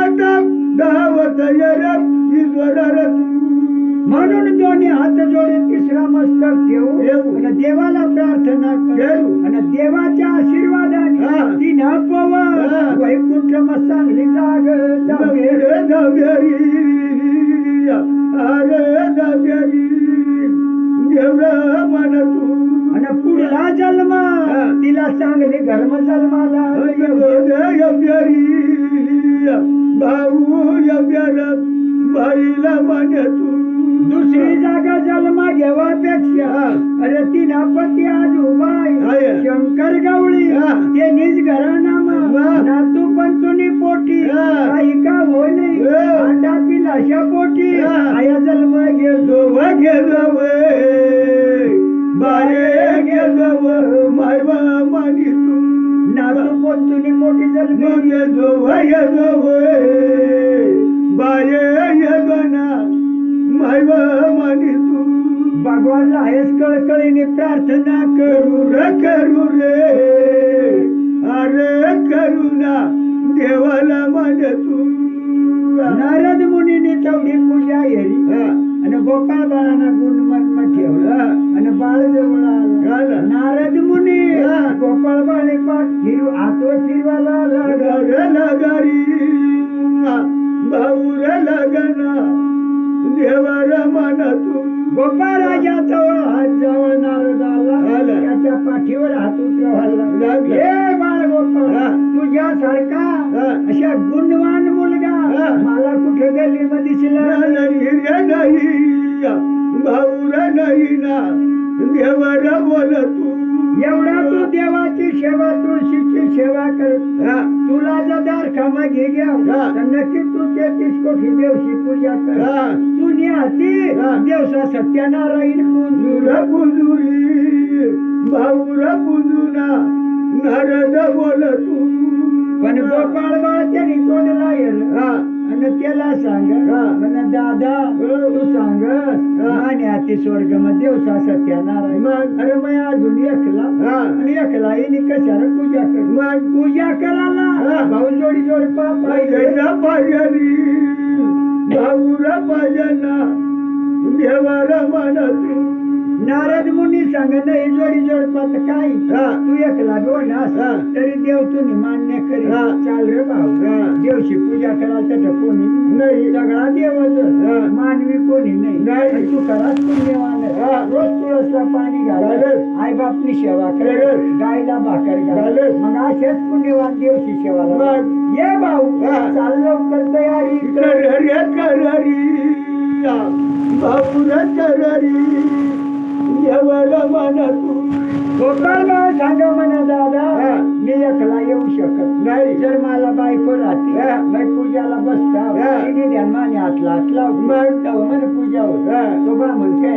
आता दावत ये रे ईश्वर रे तू म्हणून दोन्ही हात जोडून तिसरा मस्तक ठेवू ठेवू. आणि देवाला प्रार्थना करू करू. आणि देवाच्या आशीर्वादाने हा. ती न पव हा. वैकुंठ चांगली जाग जागे. रे दव्यारी अरे दव्यारी देवळा मन तू आणि पुढला जन्म हा. तिला चांगली धर्म जन्माला भाऊ बाईला मन तू दुसरी जागा जन्म घेवापेक्षा अरे तिना पती आजूबाई आहे. शंकर गवळी हा. ते निज घरानाम हा. नातू पण तुनी पोटी हा. काही का हो नाही हा. अंडा पिलाशा पोटी हा. आया जन्म घेतो घेजव बाये घेजव मायवा मानी तू नातू पण तुनी मोठी जन्म घेजव बाये येगना मायवा मानी तू भगवानला हेच कळकळीने प्रार्थना करू करू रे अरे करुणा देवाला मान तू नारद मुनीने तेवढी पूजा हेरी आणि गोपाळ बाळांना गुण मन ठेवला आणि बाळ जवळ आला नारद मुनी गोपाळ बाळे पाठ फिरू आतो फिरवाला देवर बोल तू एवढा तू देवाची सेवा तुळशीची सेवा कर हा. तुला जर दारखामा घे घ्या हा. तर नक्की तू 33 कोटी देवशी पूजा कर हा. तू निहाती हा. देवसा सत्यनारायण पुंजुर पुंजुरी भाऊर पुंजुना नारद बोल तू पण गोपाळ बाळ त्याने तोडला हा. आणि त्याला सांग हा. म्हण दादा तू सांग मान्याती स्वर्ग मध्ये दिवसा सत्यानारायण मग? अरे मग अजून एकला हा. आणि एकला येणे कशाला पूजा कर मग? पूजा करायला हा. भाऊ जोडी जोड पाहिजे पाहिजे भाऊर पाहिजेना देवर मन तू नारद मुनी सांग नाही जोडी जोड पात काय हा. तू एकला दोन अस हा. तरी देव तुम्ही मान्य करी हा. चाल रे भाऊ हा. देवशी पूजा करायला त्याचं कोणी नाही. सगळा देवच हा. मानवी कोणी नाही नाही. आणि तू खराच पुण्यवान आहे. हा. रोज तुळसला पाणी घाल घालत. आई बापनी सेवा कर घालत. गायला भाकर घाल घालत. मग असेच पुण्यवान देवशी सेवा लाव. मग? ये भाऊ हा. चाल लवकर तयारी कर. कररी भाऊर कररी देवर मन तू गोपाळ बाळ सांगा म्हणा दादा हा. मी एकला येऊ शकत नाही. जर मला बायको राहते हा. मग पूजाला बसता हा. तिने ध्यानमाने हात लावला मग? तेव्हा म्हणे पूजा होत हा. तो बा म्हणते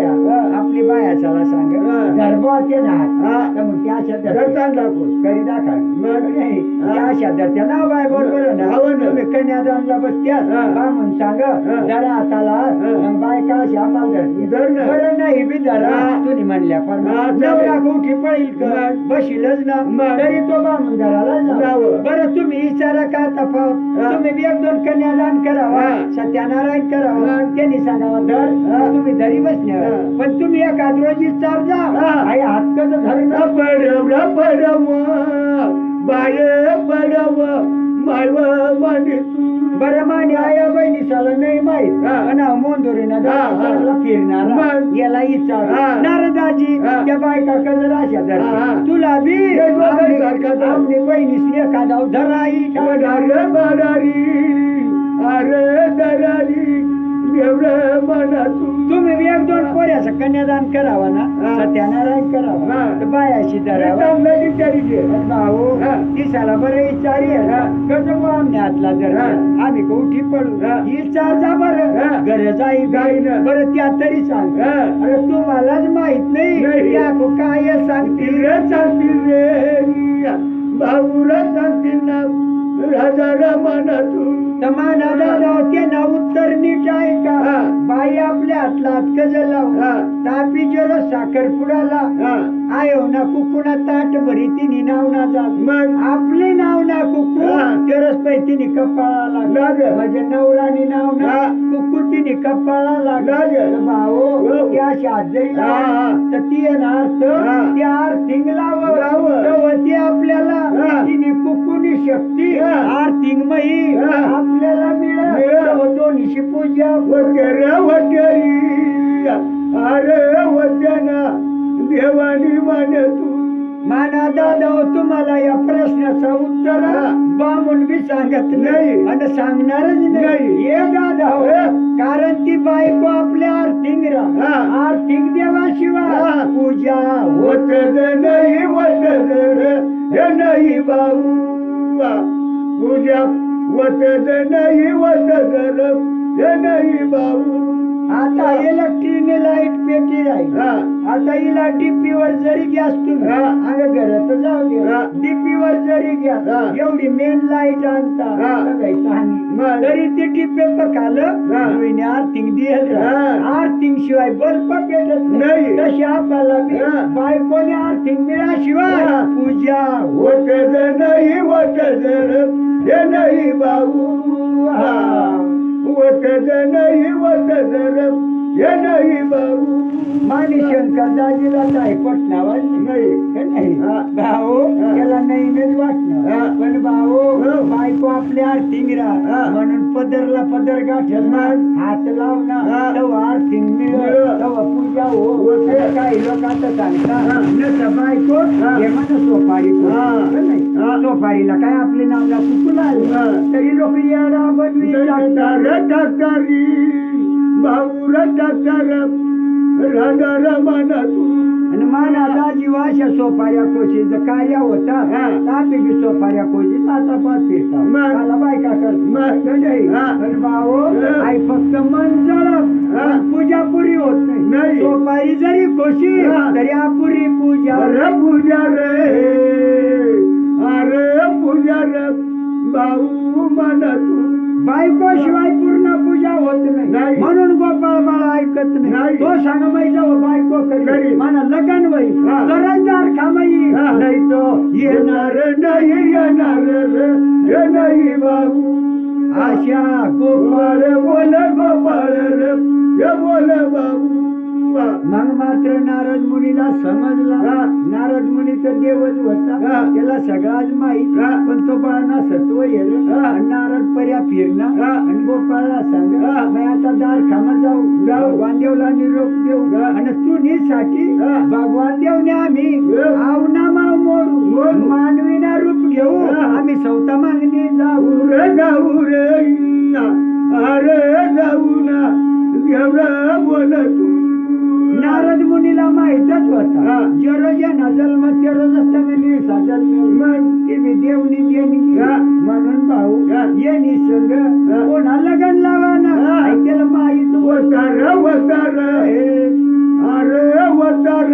आपली बायाचाला सांग हा. गर्भवती ना हा. तर मग त्या अशा रतान दाखव करी दाखल मग? नाही हा. त्या अशा धरत्या नाव बाय बरोबर ना हो ना. तुम्ही कन्यादानला बसत्या हा. बा म्हणून सांग हा. जरा हाताला हा. मग बायका अशा हाताला धरते धर ना. बरं नाही बी धरा हा. तुम्ही म्हणल्या पण हा, चालेल. नवरा उठी पळील का मग? बशीलच ना मग? तरी तो बामून घराला जावं. बरं तुम्ही विचारा का तफावत हा. तुम्ही बी एक दोन कन्यादान करावा हा. सत्यानारायण करावा मग? त्यांनी सांगावा धर हा. तुम्ही धरी बसण्यावर हा. पण तुम्ही एखाद रोजी चार जा हा. आई हक्कच धरून पडव बाय पडव माळव माने तू बरं माने आया बहिणी साला नाही माहित हा. पण मोंदोरीना हा, हा. चांगला फिरणारा मग? याला विचार हा. नारदाजी हा. त्या बायका कजर अशा धर हा, हा. तुला बी ते दोघं सारखा धर. आपली बहिणीस एखादा धर आई अरे बरारी अरे दरारी एवढं म्हणा तू तुम्ही बी एक दोन पोऱ्याचं कन्यादान करावा ना हा. सत्यानारायण करावा हा. तर बायाशी धरावा चांगला विचारी घे भाऊ हा. दिसाला बरं विचारी आहे हा. कसं बुवा आम्ही हातला धर हा. आम्ही उठी पडू हा. ही चार जा बरं हा. घर जाई ना. बरं त्या तरी सांग हा. अरे तुम्हालाच माहित नाही नाही. त्या काय सांगतील सांगतील रे भाऊर सांगतील ना राजा रमण तू माना दादा होते ना उत्तर नीट आहे का हा. बाई आपल्या हातला हात लाव हा. तापी जरो साखर पुडाला हा. आयो ना कुकुना ताट भरी तिने नाव ना जात मग? आपले नाव ना कुकू हा. तेरच पै तिने कपाळाला लाग. माझ्या नवरानी नाव ना हा. कुकू तिने कपाळाला लाग. तर भाऊ हो. त्या शाजरी हा. तर ती आहे ना हा. त्या आर्थिंग लावं. लावं ती आपल्याला हा. तिने कुकुनी शक्ती हा. आर्थिंग मही हा. आपल्याला मिळेल. मिळेल दोन्हीची पूजा वगैरे वगैरी अरे वचना देवानी मान तू माना दादा हो, तुम्हाला या प्रश्नाचं उत्तर हा. बामून बी सांगत नाही नाही. आणि सांगणारच नाही नाही. हे दादा हो हा. कारण ती बायको आपल्या आर्थिंग हा. आर्थिंग देवाशिवाय हा. पूजा होत वचद नाही वचद हे नाही भाऊ पूजा वचद नाही वचद हे नाही भाऊ आता इलेक्ट्रिक लाईट पेटी राहील हा. आता हिला डीपीवर जरी गॅस तुम्ही हा. अगं घरात जाऊ दे हा. डीपीवर जरी गॅस हा. एवढी मेन लाईट आणता हा. बघायचं आणि मग? तरी ते टिपे पकालं हा. आर्थिंग दिल हा. आर्थिंग शिवाय बल्ब पेटत नाही. तशी आपल्याला बी हा. बायकोने आर्थिंग मिळाशिवाय हा. पूजा वचद नाही वचद हे नाही भाऊ वचद नाही वचद हे नाही भाऊ माने शंकर दाजीला काय पटणार नाही. नाही हा. भाऊ हा. त्याला नाहीच हा. वाटणार पण भाऊ हा. बायको आपली आर्थिंग हा. म्हणून पदरला पदर गाठल ना मग? हात लाव ना हा. तेव्हा आर्थिंग मिळेल मिळेल. तेव्हा पूजा होते. आता काही लोक आता सांगता हा. नसं बायको हा. हे म्हणा सोपारी हा. नाही हा. सोपारीला काय आपले नावला कुकूला हा. तरी लोक येडा बनवी टाकारी भाऊर टाकार राजा रमण तू अशा सोपाऱ्या कोशीचं कार्य होतात हा. तापी बी सोपाऱ्या कोशीच आता पाच फिरतात मग? मला बायका मग? करत नाही हा. पण भाऊ हा. आई फक्त मन जळप हा. पूजा पुरी होत नाही नाही. सोपारी जरी कोशी हा. तरी अपुरी पूजा अरे पूजा रे अरे पूजा रे भाऊ मला तू बायको शिवाय पूर्ण पूजा होत नाही नाही. म्हणून गोपाळ बाळा ऐकत नाही नाही. तो सांग माई जाऊ बायको करी करी. मला लगन होई हा. करंदार खामाई हा. नाही तो येणार येणार नाही येणार रे हे नाही भाऊ आशा गोपाळ बोल गोपाळ रे हे बोल भाऊ मग मात्र नारद मुनीला समजला हा. नारद मुनी तर देवच होता हा. त्याला सगळाच माहित हा. पण तो बाळना सत्व येल हा. नारद पर्या फिरणार हा. आणि गोपाळला सांग हा. मी आता दार खामा जाऊ भगवान देवला निरोप देऊ हा. आणि तू साठी हा. भगवान देवने आम्ही हा. आवना माव मोडू मोडू. मानवीना रूप घेऊ हा. आम्ही सौता मागणी जाऊ रे जाऊ रे अरे जाऊ ना देवरा बोल तू नारद मुनीला माहितच होता हा. जरोजा ना जन्म तेरोज असताना साजल मग? ती देवनी देणगी हा. म्हणून भाऊ हा. ये निसंग हा. कोणा लगन लावाना हा. त्याला माहित वतार वतार अरे वतार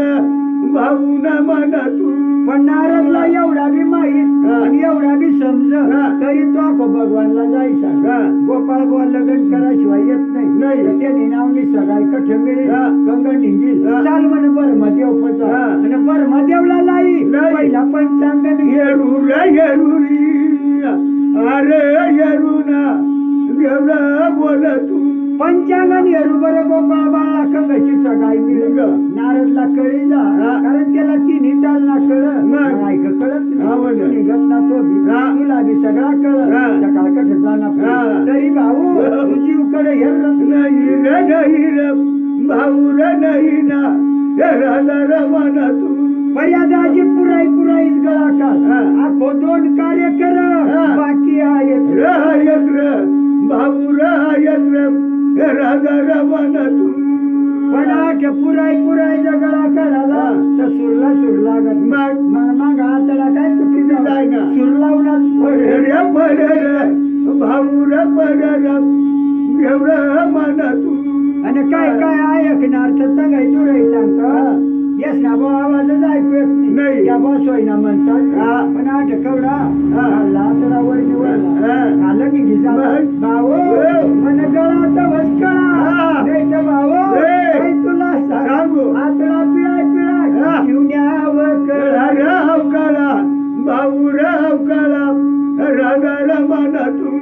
भाऊ ना म्हणा तू पण नारदला एवढा बी माहित हा. आणि एवढा बी समज हा. तरी तो अखो भगवानला जायचा हा. गोपाळ गोवा लगन कराशिवाय येत नाही नाही. तर त्याने नावनी सगाई कठ मिळेल हा. कंगन निघील हा. चाल म्हणे बरमदेव पचा हा. आणि बरमदेवला लाई लाई. पहिला पंचांग येरू रे येरुरी अरे येरू ना देवरा बोल तू पंचांगण हेरू बरं गोपाळ बाळा कंगाची सगाई मिळेल ग. नारदला कळी जा हा. कारण त्याला तिन्ही ताल ना कळ मग? ऐक कळत हा, म्हणे. नाही निघत ना तो बी हा. तुला बी सगळा कळ हा. सकाळ कठ हा. जाणार तरी भाऊ हा. तुझी उकडे हेर नाही रे भाऊ रे नाही ना हे राजा म्हणा तू मर्यादाची पुराईच गळा काढ हा. आखो दोन कार्य कर हा. बाकी आहेत रायत रे भाऊ रायत रे हे राजा म्हणा तू पण आठ पुराई गळा काढाला हा. तर सुर लागत मग आतला काय तुटी जाय ना. सुर लावूनच पडे रे भाऊ रे पडे रे देवरा म्हणा तू आणि काय ऐकणार तर तगाई तुराई सांगतो येस ना बा आवाजच ऐकू येत नाही. या बॉस होईना हा. म्हणतात पण आठ कवडा हा. लातरा वर निवडला हा. आलं की घिसा मग? भाऊ हो. मन गळा तर वसकळा हा. नाही तर भाऊ ए. काय तुला सांगू. आतळा पिळा हा. घेऊन यावं कळा राव काळा भाऊ राव काळा राजा म्हणा तू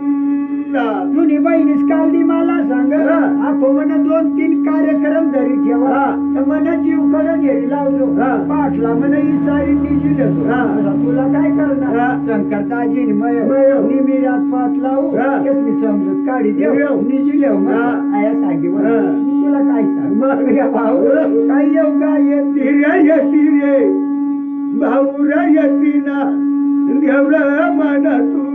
जुनी बहिणीस कालदी मला सांग हा. आखो मन 2-3 कार्यक्रम जरी ठेवा हा. तर मन जीव कडे घरी लावतो हा. पाठला मन इसारी निजी देतो हा. आता तुला काय करणार हा. शंकरदाजी मय. निमिरात पात लावू हा. तेच मी समजत काढी देऊ देऊ. निजी देऊ हा. आया सांगे हा. मी तुला काय सांग मग? रे भाऊ हा. काय येऊ काय येत येती रे भाऊ रे येती ना देवरा म्हणा तू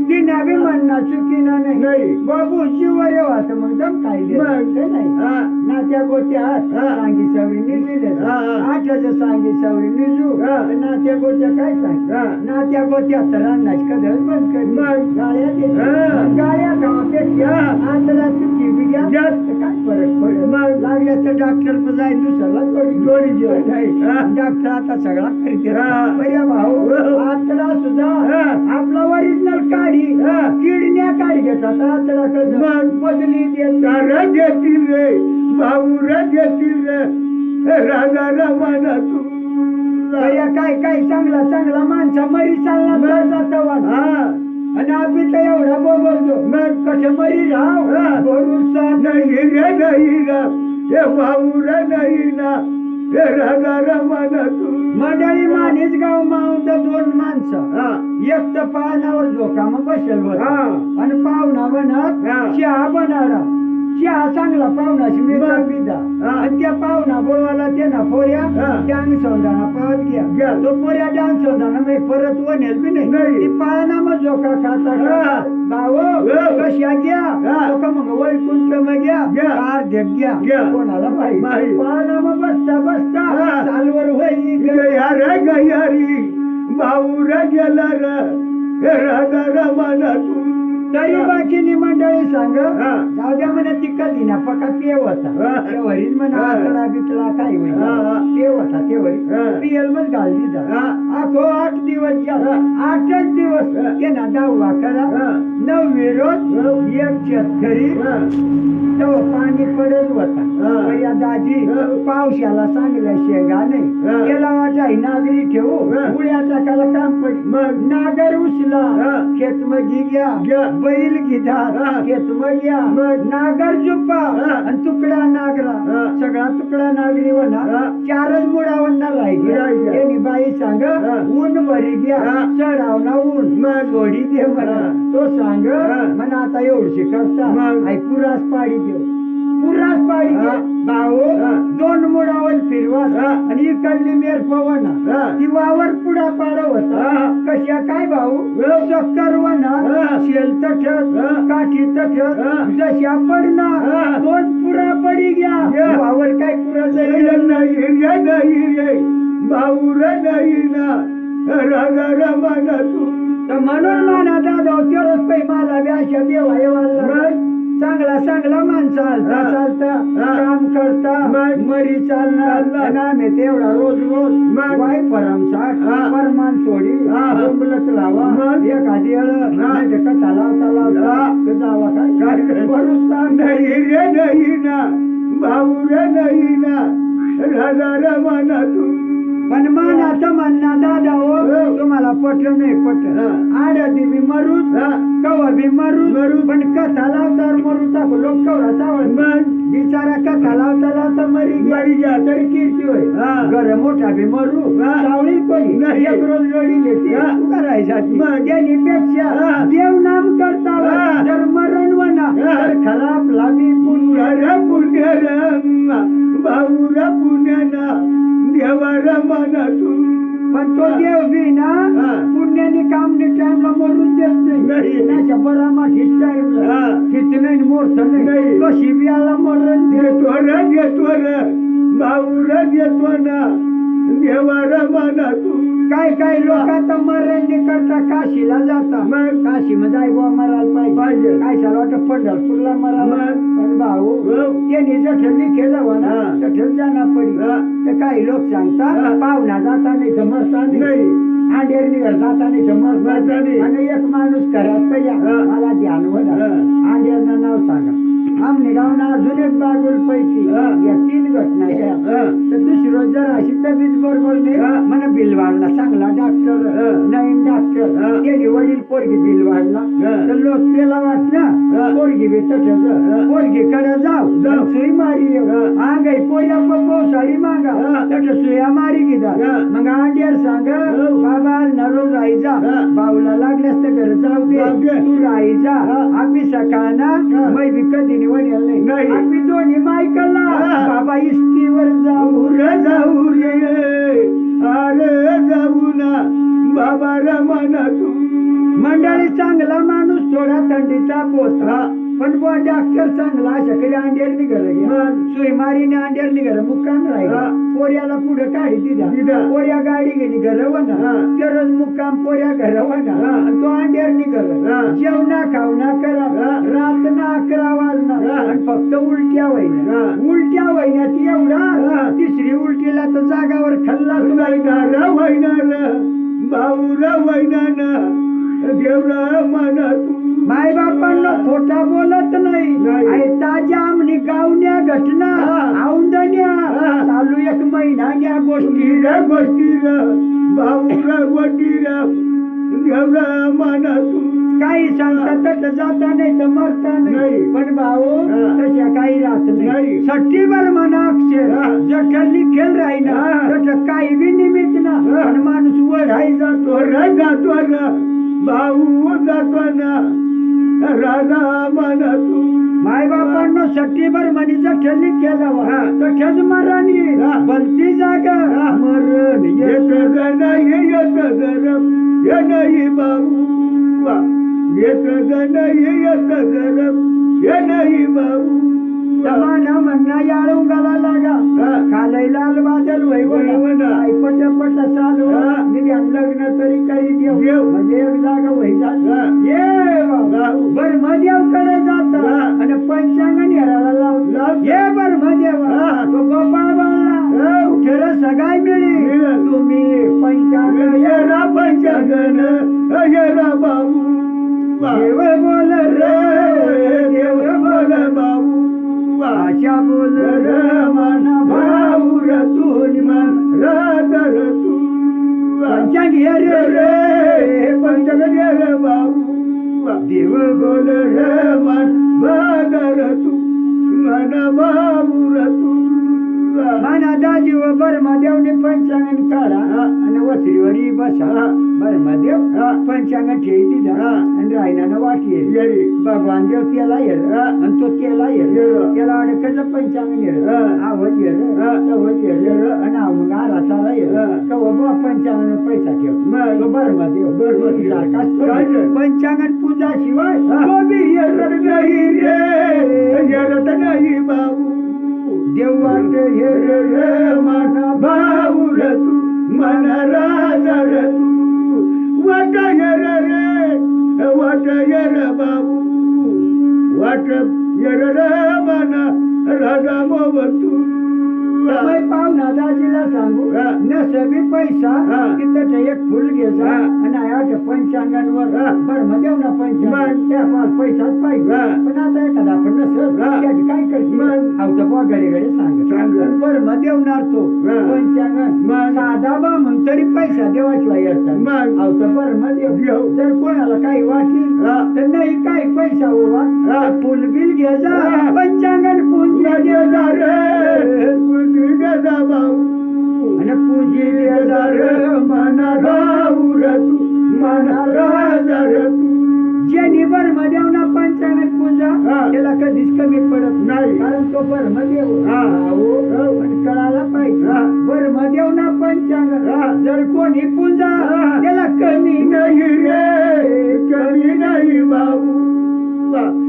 ती नावी म्हणणं चुकीनं नाही. नाही बाबू शिवर वाच मग दम काय मग? नाही हा. नात्या गोत्या हा. सांगी सवरी निजली हा. आठच सांगी सवरी निजू हा. नात्या गोत्या काय सांग हा. नात्या गोत्या तर अन्नाच कदळ बंद कर मग? गाळ्या हा. गाळ्या गावापेक्षा हा. आतला तुझी बिग्या जास्त. काय फरक पडेल मग? लागल्या तर डॉक्टर पण जाईल दुसऱ्याला जोडी जेवण. हा. डॉक्टर आता सगळा खरेदी हा. बऱ्या भाऊ हो. आतडा सुद्धा हा. आपला ओरिजिनल काढी हा. किडण्या काढी घेतात आतडा कसं मग? बदली देत तारा देतील रे भाऊ रे देतील रे राजा म्हणा तू बऱ्या काय चांगला माणसा मरी चालला जाता हा. आणि आम्ही तर एवढा बोलतो मग? कसं मरी राव हा. भरोसा नाही रे नाही ना हे भाऊ रे नाही ना हे राजा म्हणा तू मंडळी मानेच गाव मावून 2 माणसं हा. एक तर पानावर झोकामा बसेल होता हा. आणि पाहुणा म्हणत हा. चहा बनाडा चहा चांगला पाहुणाशी मी मग? पिता हा. आणि त्या पाहुणा बोलवाला ते ना पोऱ्या हा. डांग सौदाना पाहत घ्या. घ्या तो पोऱ्या डांग सौदाना मी परत वनेल बी नाही. नाही ती पाळणा मग झोका खाता हा. भाऊ हो. कशा घ्या हा. तो का मग वैकुंठ मग घ्या घ्या. अर्ध्या घ्या घ्या. कोणाला माहित. पाहिजे पाळणा मग बसता हा. चालवर होई यार गेला र राधा रमाना तू तरी बाकीनी मंडळी सांग हा. जाऊ द्या म्हणा ती कधी ना पका पेव हा. होता तेवढीच म्हणा हा. आतडा बितडा काय होईल हा, हा. पेव होता हा. तेवढी पियल मग घालली जा हा. आखो 8 दिवस हा. 8च दिवस हा. ते ना दावा करा हा. 9 विरोध हा. 1 शेतकरी हा. तेव्हा पाणी पडत होता हा. पण या दाजी हा. पावसाला चांगल्या शेंगा नाही हा. त्याला वाटाय नागरी ठेवू हा. उड्या टाकायला काम पड मग नागर उचला हा. खेत मगी घ्या. घ्या बैल घिधा हा. खेत मग घ्या मग नागर जुपा हा. आणि तुकडा नागरा हा. सगळा तुकडा नागरी होना हा. 4च मुडावणार राहिल्या. राहिल्या त्यांनी बाई सांग हा. ऊन भरी घ्या हा. चढाव ना ऊन मग सोडी दे म्हणा हा. तो सांग हा. म्हणा आता एवढशी करता मग आई पुरास पाडी देऊ पुरास पाडी हा. दे भाऊ हा. 2 मुडावर फिरवा हा. आणि इकडली मेर पवना हा. ती वावर पुढा पाड होता हा. कशा काय भाऊ हा. चक्कर वना हा. शेल तठत हा. काठी तठत हा. जशा पडना हा. तोच पुरा पडी घ्या. घ्या वावर काय पुरा जाईल नाही रे भाऊर नाही ना राधा रमाना तू तर म्हणून म्हणा दादा तेवढंच पै मला व्याशा देवा येवाला चांगला चांगला माणसा चालता हा. चालता हा. काम करता मग. मरी चालणार चालणार. आणि आम्ही तेवढा रोज रोज मग. वाय परमसाठ हा. परमान सोडी हा. बोंबलत लावा मग. एखादी हा. नाही तर कथा लावता लावता हा. तर जावा काय काय? भरोसा नाही रे नाही ना भाऊर नाही ना राधा रमाना तू पण मनाचं म्हणणं दादा हो हो. तुम्हाला पट नाही पट हा. आडदी बी मरूच हा. कवा बी मरूच मरूच. पण कथा लावता मरू टाकू लोक कवडा सावळ मग बिचारा कथा लावता लावता मरी मरी गेला गेला. तरी कीर्ती होय हा. घर मोठा बी मरू हा. सावळी कोणी नाही. एक रोज जोडी लेते हा. उगा राहायचा मग. पेक्षा हा. देव नाम करता हा. जर मरण वना हा. तर खराब लावी पुण्य पुण्य भाऊर पुण्याना देवा रमाना तू पण तो देव बी ना हा. पुण्याने काम टाइमला मरून देत नाही. नाही नाच्या बरा माठीच टाइमला हा. किती नाही मोर्थ नाही. नाही कशी बी आला मरण देतो र भाऊर देतो ना देवा रमाना तू काय काय लोक आता मरण करता काशीला जाता मग. काशी मध्ये आई बुवा मरायला पाहिजे. काय साला वाटत पंढरपूरला मरायला मग. पण भाऊ हो. त्यांनी जठर लिखेलं हो ना हा. जठर जाणं पडी हा. तर काही लोक सांगता हा. पाहुणा जाता नाही तर मरता नाही. आंडेर निघत जाता नाही तर मरता मरता नाही. आणि एक माणूस करत पहिला हा. मला ध्यान होता हा. आंडेरनं नाव सांगा आमने गावना अजून एक बागुल पैकी हा. या 3 घटना घ्या हा. तर दुसरी रोज जर अशी तब्येत बरोबर नाही हा. मला बिल वाढला चांगला डॉक्टर हा. नवीन डॉक्टर हा. त्याने वडील पोरगी बिल वाढला हा. तर लोक त्याला वाटलं हा. पोरगी बी तसंच हा. पोरगीकडे जाऊ जाऊ. सुई मारी येऊ हा. आंगाई पोया पावसाळी मागा हा. तट सुया मारी गिदा हा. मग अंड्यार सांग हो. बाबा नरोज राहायचा हा. बाऊला लागल्यास तर घर जाऊ जाऊ दे दे. तू राहायचा हा. आम्ही सकाळना हा. मै बी कधी निवडेल नाही. नाही आम्ही दोन्ही मायकला हा. बाबा इस्तीवर जाऊ जाऊ रे अरे जाऊ ना बाबा रमाना तू मंडळी चांगला माणूस थोडा थंडीचा पोचला पण बुवा डॉक्टर चांगला अशा काही अंड्यार निघालं घ्या मग. सुई मारीने अंड्यार निघालं मुक्काम राहिला हा. पोऱ्याला पुढे काढी दिदा. दिदा पोऱ्या गाडी गेली घरवना हा. तरच मुक्काम पोऱ्या घरवना हा. आणि तो अंड्यार निघाला हा. जेवणा खावना करा हा. रातना 11 वाजणार हा. आणि फक्त उलट्या वहिन्या हा. उलट्या वहिन्यात एवढा हा. तिसरी उलटीला तर जागावर खल्ला वैनार भाऊर वैनाना देवरा मना तू माय बापांना खोटा बोलत नाही नाही. आहे ताज्या आमनी गावण्या घटना हा. औंदण्या हा. चालू 1 महिन्याच्या गोष्टी गोष्टीर भाऊर गोष्टीर देवरा मना तू काही सांगता तट जाता नाही तर मरता नाही नाही. पण भाऊ हा. तशा काही राहत नाही नाही. सट्टीवर म्हणा अक्षर हा. जठरली खेळ राहीना हा. तट काही बी निमित्त ना हा. पण माणूस वढाई जातो जातो ना भाऊ जातो ना राधा मना तू माय बापांनो सट्टीभर म्हणी जठरली केलं हा. तठच मरानी हा. भलती जागा हा. मरण येत नाही येत गरम ये नाही भाऊ येत नाही येत गरम ये नाही भाऊ जमाना म्हणणा याळुंगाला लागा हा. खालय लाल बादल वैवना. वैवना ऐपट पट चालू हा. निध्यान लग्न तरी काही देव बसा हा. बर मध्ये हा. पंचांग ठेवी हा. आणि रायनानं वाटी येरी. भगवान देव त्याला येर हा. आणि तो त्याला येर येर. त्याला अडकायचं पंचांग येर हा. आवड येर हा. तवड येर येर. आणि मग आला येर हा. का बाबा पंचांगानं पैसा ठेव मग. तो बर मध्ये बर मध्ये. सारखाच तो काय ते? पंचांगण पूजा शिवाय हा. तो बी येर नाही रे येरत नाही बाबू देव वाट येर रे मन भाऊ रे तू मन राजा रे तू वाट येर रे वाट येर बाबू वाट येर रे मन राजा मोब तू समय पाहुणा दाजीला सांगू हा. नसबी पैसा हा. तिथं एक फुल घ्यायचा हा. आणि आठ पंचांगांवर हा. बर देव ना पंचांग मग. त्या पाच पैसाच पाहिजे हा. पण आता एखादा आपण नसत हा. त्यात काय करते मग. आवतं बुवा घडी घडी सांग सांग. बर देवणार तो हा. पंचांगण मग. साधा बा म्हणून तरी पैसा देवाशिवाय येतात मग. आवतं बर देव. देव जर कोणाला काही वाटेल हा. तर नाही काही पैसा उभा हा. फुल बिल घ्यायचा हा. पंचांगण पूजा जा रे बुद्धी जा भाऊ आणि पूजी द्यायचा रे मना राहू रे तू मना राजा रे तू ज्यांनी बर्मदेव ना पंचांगण पूजा हा. त्याला कधीच कमी पडत नाही. कारण तो बर्मदेव हा. हो, पण कळायला पाहिजे हा. बर्मदेव ना पंचांगण हा. जर कोणी पूजा हा. त्याला कमी नाही रे कमी नाही बाबू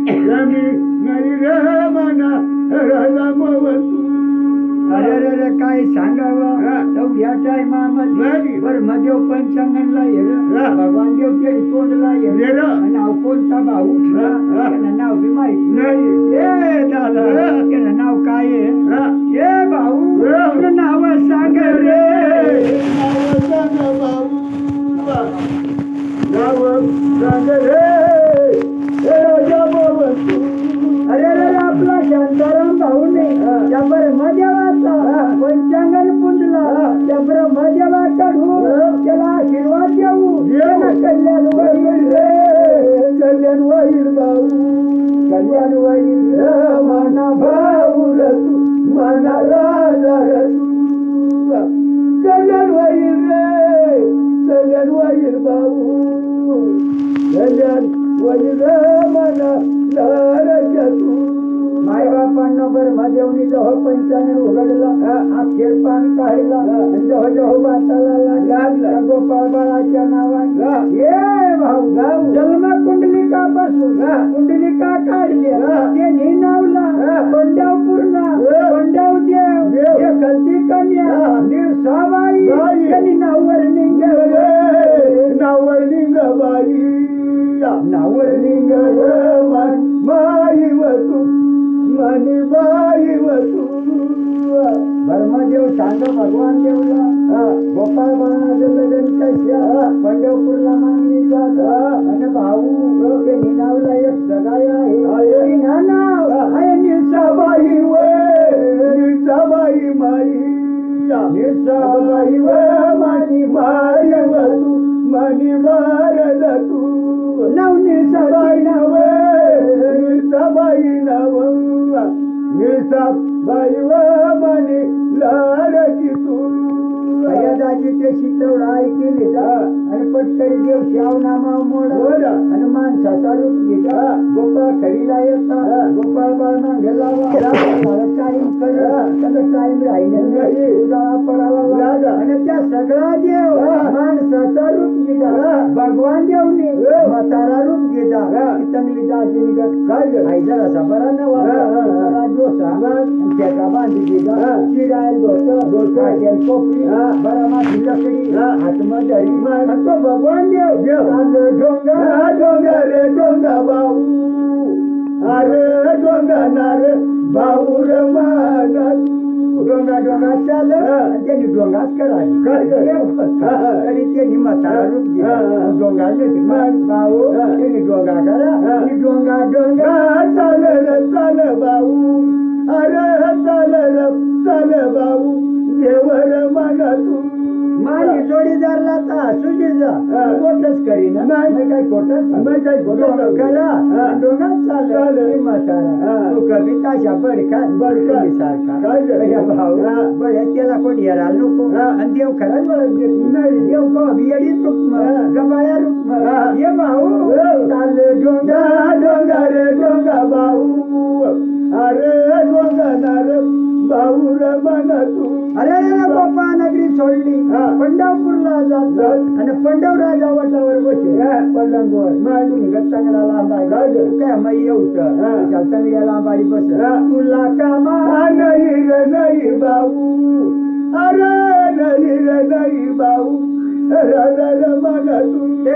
कमी नाही रे मना राजा मोब तू अरे रे रे काय सांगावं हा. तेवढ्या टायमामध्ये नाही. बर्मदेव पंचांगणला येर हा. भगवान देव ते तोंडला येर येर. नाव कोणता भाऊ उठला हा. त्यानं नाव बी माहित नाही. ए दादा हा. त्यानं नाव काय आहे हा. ए भाऊ हा. तुझं नाव सांग रे नाव सांग बाबू नाव सांग रे हे राजा मोब तू अरे रे रे, आपला शांताराम भाऊ नाही त्या ब्रह्मदेवाचा पंचांगण पुजला त्या ब्रह्मदेवाकडून त्याला आशीर्वाद देऊ त्याला कल्याण होईल रे कल्याण होईल भाऊ कल्याण होईल रे मना भाऊ रे तू मना राजा रे तू कल्याण होईल रे कल्याण होईल भाऊ कल्याण होईल रे मना राजा तू माय बापांना ब्रह्मदेवनी जवळ पंचांगण उघडला अक्षर पान काढला जवळ जवळ वाचायला लागला गोपाळ बाळाच्या नावाने ये भाऊ जन्म कुंडलिकापासून कुंडलिका काढल्या त्यांनी नावला पंढरपूरला पंढव देव एखादी कन्या निळसाबाई त्यांनी नाववर निघ नावर लिंग बाई नाववर निघ माई वतू मनी बाई वतू ब्रह्मदेव सांग भगवान देवला गोपाळ बाळाचं लग्न कशा पंढरपूरला मानली जात आणि भाऊ त्यांनी नावला एक सगाई आहे तिनं नाव आहे निळसाबाई निळसाबाई माई निळसाबाई मनी माय वतू मनी मारद तू नाव निळसाबाई नाव निळसाबाई नाव निळसाबाई मनी लाडकी तू दाजी ते शिकवडा ऐकली आणि पटकरी देव श्यावनामा मोड आणि माणसाचा रूप घेता गोपाळ खडीला येता गोपाळ बाळ मागे लावा टाइम कर त्याला टाइम राहिले उजाळा पडायला लागा आणि त्या सगळा देव माणसाचा रूप घेता भगवान देवने म्हातारा रूप घेता ती चांगली दाजी निघत काय आई जरासा बरा नवा डोसा त्याचा बांधी घेता चिरायल धोत कोपरी बरा माझी लकडी आतमध्ये तो भगवान देव डोंगा डोंगा रे डोंगा भाऊ अरे डोंगा नार भाऊ रे माझा डोंगा डोंगा चाल त्यांनी डोंगाच करायची तरी त्यांनी म्हातारा रूप घ्या डोंगा भाऊ त्यांनी डोंगा करा आणि डोंगा डोंगा चाल रे चाल भाऊ अरे चाल रे चाल भाऊ देवर मला तू माझी जोडीदारला तर असू दे जा खोटच करीन नाही काय खोटच करा दोघात चाललं म्हातारा तू कविताच्या बडका सारखा भाऊ बड्या त्याला कोणी हेरायला नको आणि देव खराच ओळख देत नाही देव कविडीच रुक्म गबाळ्या रुक्म ये भाऊ चाललं डोंगा डोंगा रे डोंगा भाऊ अरे डोंगा रे भाऊ रे म्हणा तू अरे बाप्पा नगरी सोडली पंढरपूरला जात आणि पंढव राजा वटावर बसे पलंगवर मांडून गत्तांगडा लांब आहे काय मग येऊच चालतांगड्या लांब आली बस तुला कामा नाही भाऊ अरे नाही भाऊ राजा म्हणा तू ते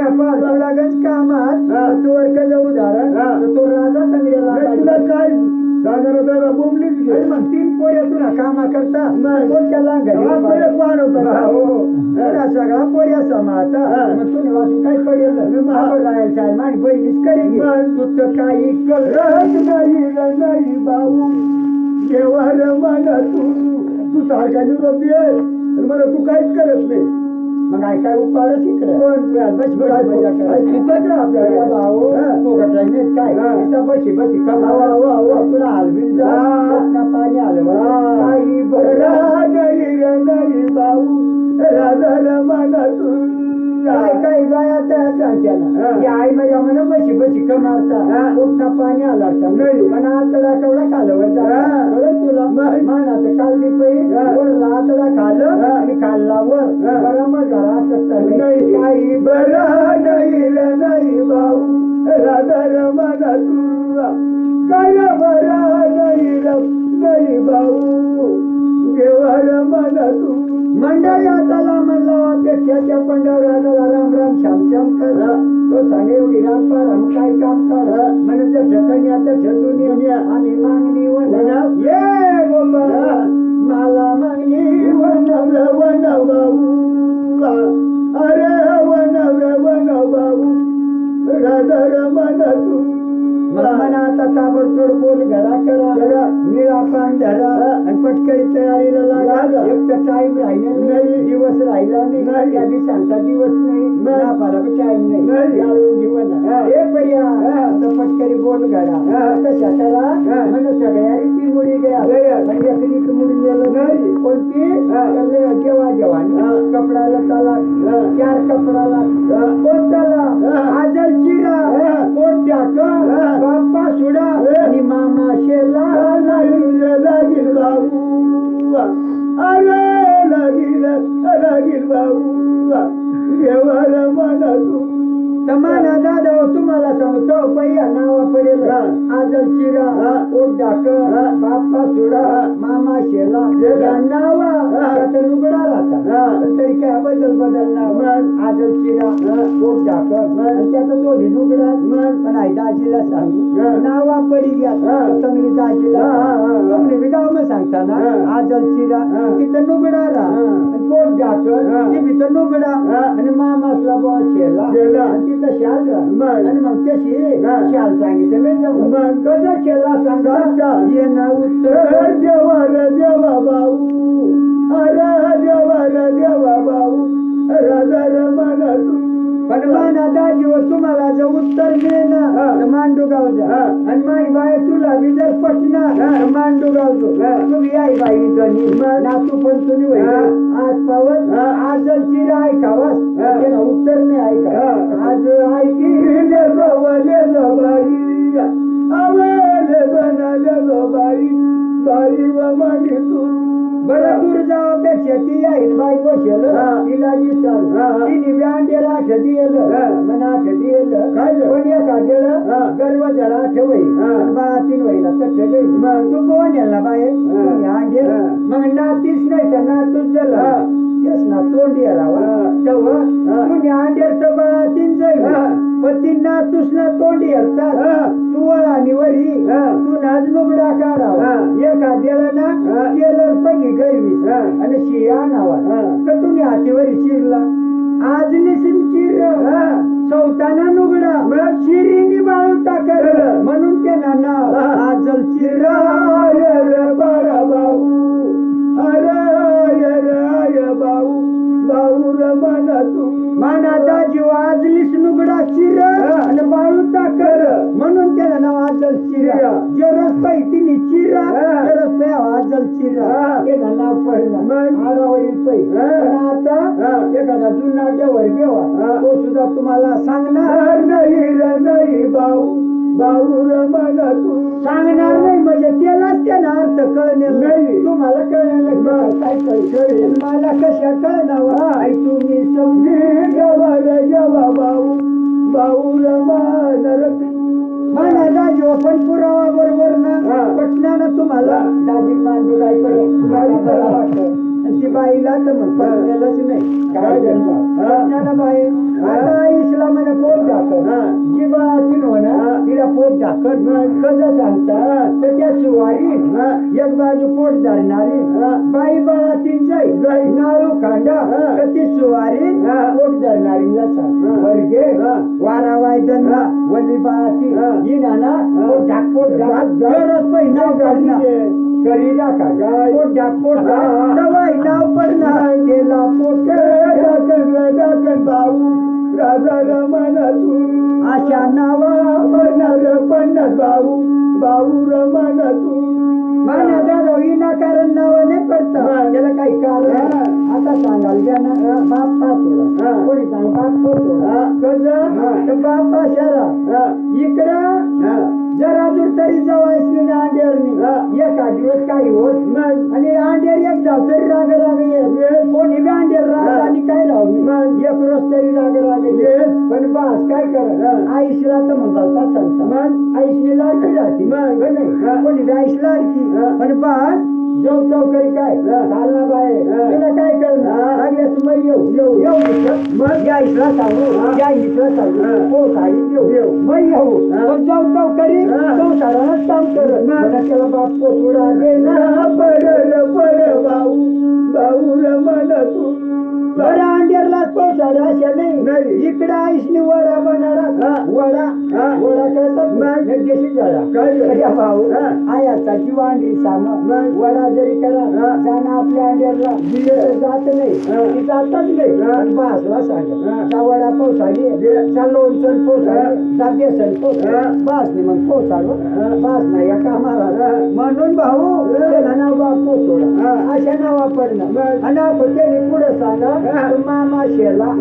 लागच कामात तू वर्कच उदाहरण तो राजा तंगड्या लांब काय साधारण बोंबलीच घे मग 3 पोऱ्या तुला कामा करता त्याला सगळा पोऱ्या समाता मग तुम्ही वाचून काय पडेल राहायचं माझी बहिणीच करेल तू तर काही करत नाही भाऊ जेव्हा मला तू सारखा निरोप दे मला तू काहीच करत नाही मग काय उपाडच इकडे आपल्याला भाऊ बशी तुला हलवीन जा पाणी आलं काही नाही भाऊ राजा म्हणा तू काही बाया त्या सांगत्या आई माझ्या म्हणा बशी कमारता उठता पाणी आला पण आतडा केवढा कालवर जा तुला मानाचं काल दिपई वरला आतडा खाल्लं आणि खाल्ला वर बरा मजा काही बरा नाही भाऊ राधा म्हणा तुला काय बरा नाही भाऊ देवाला म्हणा तू मंडळी आताला म्हणला पेक्षा पंढरराजाला राम राम श्याम श्याम करा तो सांगे एवढी राम काय काम करा म्हणजे ठिकाणी आता ठेवून आम्ही मागणी वनव ये गोपाळ मला मागणी वनव भाऊ अरे वनव भाऊ राधा म्हणा तू मला आता ताबडतोड बोल घरा करा निळा पान धरा आणि पटकरी तयारीला लागा एक तर टाइम राहिला नाही दिवस राहिला नाही त्या बी सांगता दिवस नाही आपल्याला बी टाइम नाही याळून जीवन हे पर्या आता पटकरी बोल घडा कशा करा म्हणजे सगळ्या रीती मुडी गया म्हणजे रीत मुडी गेलं नाही कोणती जेव्हा कपडाला त्याला 4 कपडाला कोणत्याला आजल चिरा कोण टाक बाप्पा सुडा आणि मामा शेला लागील भाऊ अरे लागील भाऊ देवाला म्हणा तू तमाना दादा तुम्हाला सांगतो पहिया नावा पडेल आजल चिरा पोट डाकर बाप्पा सुडा मामा शेला या नावा लुगडा राहता तरी काय बदल नाव आजल चिरा पोट डाकर त्याचा दोन्ही लुगडा पण आई दाजीला सांगू नावा पडी घ्या चांगली दाजीला तुम्ही विगाव मग सांगताना आजल चिरा तिथं लुगडा राहा पोट डाकर ती तिथं लुगडा आणि मामासला बॉ शेला तिथं शाल आणि मग तशी शाल सांगितलं नाही कसं शेला सांगा ये ना उत्तर देवा भाऊ अरे देवा भाऊ राजा म्हणा तू पण माना दाजी तुम्हाला जर उत्तर मिळेना मांडू गावचा आणि माई बाई तुला बी जर पटना मांडू गावचो तुम्ही आई बाई जणी नातू पण तुम्ही होईल आज पावत आजल चिरा ऐकावास त्याला उत्तर नाही ऐका आज ऐकी बाई व मागे तू बरं दूर जावापेक्षा ती येईल बाई बसेल तिला दिसल तिने ब्यांडे राठ दिल मना दिल पण एखाद्याला गर्व जरा ठेवई बाळा 3 वहिला तर तू कोण याला बाई अंडे मग नातीच नाही तर नातूच झाला तेच ना तोंड याला तेव्हा तू अंड्याचं बाळा 3 जाईल पण ती नातूस ना तोंड येतात तू आणि वरी तू नाच लुगडा काढावा एखाद्याला ना टेलर पगी गैवीस आणि शिया नावा तर तुम्ही हातीवरी चिरला आज निसिन चिर चौथाना नुगडा शिरीनी बाळून टाकर म्हणून त्यांना नाव आजल चिरा बाळा भाऊ अरे भाऊ रमण तू मानाचा जीव आजलीस नुगडा चिर आणि बाळू टाकर म्हणून त्याला नाव आजल चिरा जरस पाई तिने चिरा जरस पाई आजल चिरा त्याला नाव पडलं आरावरील पै पण आता एखादा जुना जवळ घेवा तो सुद्धा तुम्हाला सांगणार नाही भाऊ भाऊ रमण तू सांगणार नाही म्हणजे त्यालाच त्याला अर्थ कळणार नाही तुम्हाला कळणार काय कळेल मला कशा कळणार तुम्ही समजे जेव्हा भाऊ भाऊ रमण माना दाजी पण पुरावा बरोबर ना पटण्यानं तुम्हाला दाजी मांडू काय करेल ती बाईला तर मग पटण्यालाच नाही काय पटण्यानं बाई आता इस्लामाने पोट टाकत जी बाळाची म्हणा तिला पोट टाकत कसं सांगता तर त्या सुवारी एक बाजू पोट धरणारी बाई बाळातीन जाई नाळू खांडा तर ती सुवारी पोट धरणारीला सांग वर्गे वारा वायदन वली बाळाती ही नाना पोट टाक गरज पहिना काढणार करी टाका पोट दवाई नाव पडणार गेला पोट टाकन भाऊ राजा रमण तू अशा नावा पन्नास भाऊ भाऊ रमण तू माना दादा विनाकारण नावाने पडतं त्याला काही कारण आता सांगाल द्या ना बाप्पा सोडा कोणी सांग बाप्पा सोडा कसं बाप्पा शरा इकडं जरा दूर तरी जवळ अंड्यावरनी एका दिवस काही होत आणि अंड्यावर एक जाव तरी राग येत कोणी बी अंड्यावर राहत आणि काय लावली एक रोज तरी राग येत पण बास काय कर आईशीला तर म्हणता सांगता आईशी लाडकी राहते कोणी बी आईश लाडकी पण बास जव करी काय चालना बाय तुला काय करणार लागल्यास मग येऊ मग या इथला सांगू या इथला सांगू हो काही येऊ मग येऊ पण जव करी संसारालाच काम करत मला त्याला बाप पोसुडा दे ना पड भाऊ भाऊ रमण तू बरं अंड्यालाच पोसाडा अशा नाही इकडे आईसनी वडा बनाडा वडा करतात देशी जळा काय भाऊ आयाचा किंवा अंडी साम वडा जरी करा जाणं आपल्या अंड्याला जात नाही ती जातच नाही बासला सांगा त्या वडा पोसाडी त्या लोणचं पोसाडी त्या बेसन पोसाड बासने मग पोसाडव बास नाही या कामाला म्हणून भाऊ त्याला नाव बाप पोसोडा अशा नावा पडणं आणि आपण त्याने पुढे सांगा मामा शेला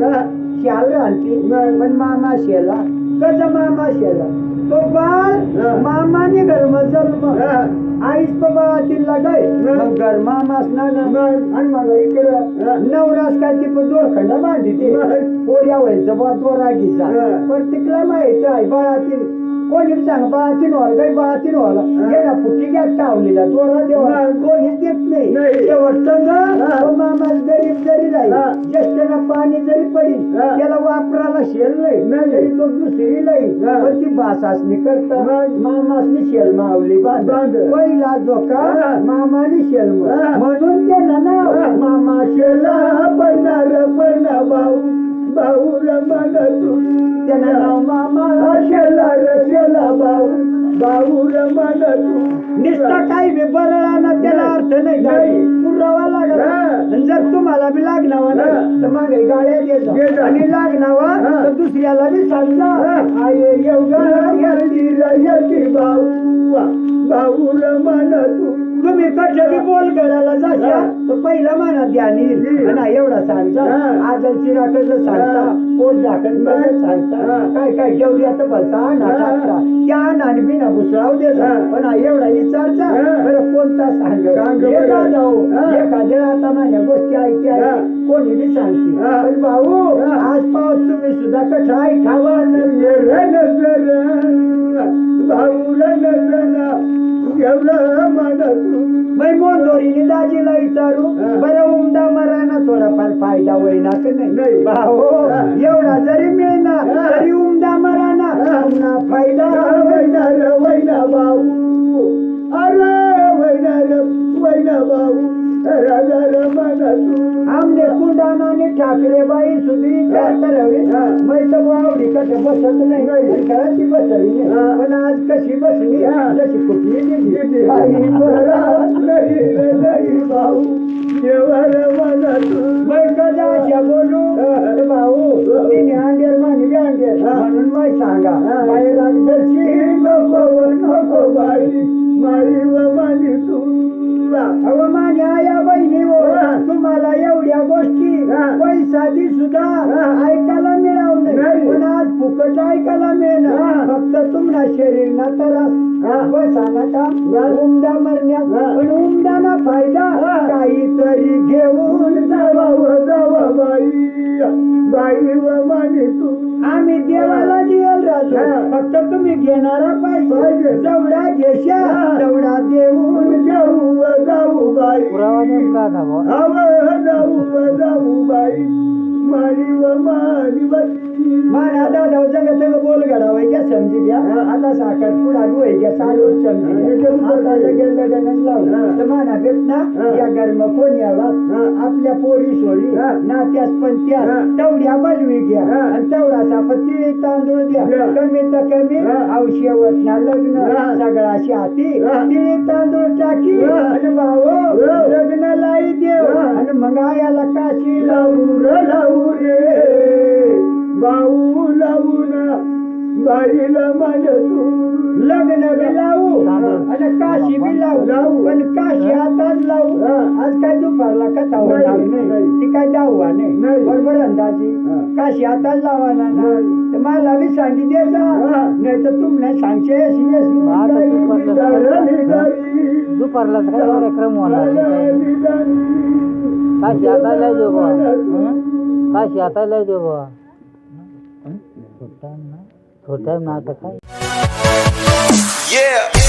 शाल राहती पण मामा शेला कसं मामा शेला तो बाळ मामाने घरम जन्म आईस बाळातील लगाय घर मामास ना आणि मग इकडं नवरास काय ती पण दोरखंड बांधली ते पोऱ्या व्हायचं बा दोरा घिसा पण तिकडला माहिती आहे बाळातील कोणी सांग बाळातीन व्हाल काही बाळातीन व्हायला गेला पुटी घ्या टावलेला दोरा देवा कोणीच देत नाही शेवटचं मामा गरीब जरी राहील ज्येष्ठना पाणी जरी पडील त्याला वापरायला शेल नाही तरी तो दुसरी नाही पण ती बासासनी करता मामासनी शेल मावली बांध पहिला जोका मामानी शेल म्हणून त्याला नाव मामा शेला पडणार भाऊ भाऊ रमण तू त्याला नाव मामा शेला भाऊ भाऊ रमण तू निस्ता काही बी बरळा ना त्याला अर्थ नाही पुरावा लागला जर तुम्हाला बी लागणावा ना तर मग गाड्या द्यायचा आणि लागणावा तर दुसऱ्याला बी सांगा भाऊ रमण तू तुम्ही कशा बी बोल करायला जाशा तर पहिला म्हणा ध्यानी एवढा सांगता आजल चिरा कसं सांगता पोट दाखल कसं सांगता काय जेवढी आता बोलता टाकता त्या नाणी बिना भुसळाव देता पण एवढा विचारचा बरं कोणता सांग एखाद्या आता माझ्या गोष्टी ऐकल्या कोणी बी सांगते पण भाऊ आज पाऊस तुम्ही सुद्धा कठा ऐकावा मोंदोरीने दाजीला विचारू बरं उमदा मराना थोडाफार फायदा होईना की नाही भाऊ एवढा जरी मिळणार तरी उमदा मराना फायदा वैना भाऊ अरे वैना भाऊ राजा रमण तू आमने कुंडानाने ठाकरे बाई सुधी करावी मैल आवडी कसे बसत नाही घराची बसली नाही पण आज कशी बसली जशी कुठली नाही भाऊ देवाला मनातून कदाच्या बोलू भाऊ तिने अंडेल म्हणे बी अंडेल म्हणून माही सांगा बाहेर दर्शी नको नको बाई माई व मानी तू अहो माझ्या आया बहिणी हो तुम्हाला एवढ्या गोष्टी पैसा सुद्धा ऐकायला मिळाव नाही पण आज फुकट ऐकायला मिळणार फक्त तुम्हाला शरीर ना त्रास बसाना का उमदा मरण्यात पण उमदाना फायदा काहीतरी घेऊन जावा बाई व मानी तू आम्ही देवाला दिल राहतो फक्त तुम्ही घेणारा पाहिजे जेवढा घेशा तेवढा देऊन जाऊ बाई जाऊ बाई माई व मानी बाई माना दादा जगत बोल गडावाय घ्या समजी घ्या आता साखर पुढा रुई घ्या चालू समजी आता लगेच लगेच लावू तर माना भेट ना या गरम कोण यावा आपल्या पोरी सोडी नात्यास पण त्या तेवढ्या बलवी घ्या आणि तेवढासा पती तांदूळ द्या कमी तर कमी औषध ना लग्न सगळ्याशी हाती तिळी तांदूळ टाकी आणि भाऊ लग्न लाई देव आणि मग याला काशी लावू रे भाऊ लावून बाईला माझ्या तू लग्न बी लावू आणि काशी बी लावू पण काशी आताच लावू आज काय दुपारला कथा होणार नाही ती काय दावा नाही बरोबर अंदाजी काशी आताच लावाना तर मला बी सांगी द्यायचा नाही तर तुम्हाला सांगशे दुपारला काय कार्यक्रम होणार काशी आता लय देऊ काशी आता लय देऊ छोटा ना आता काय Yeah.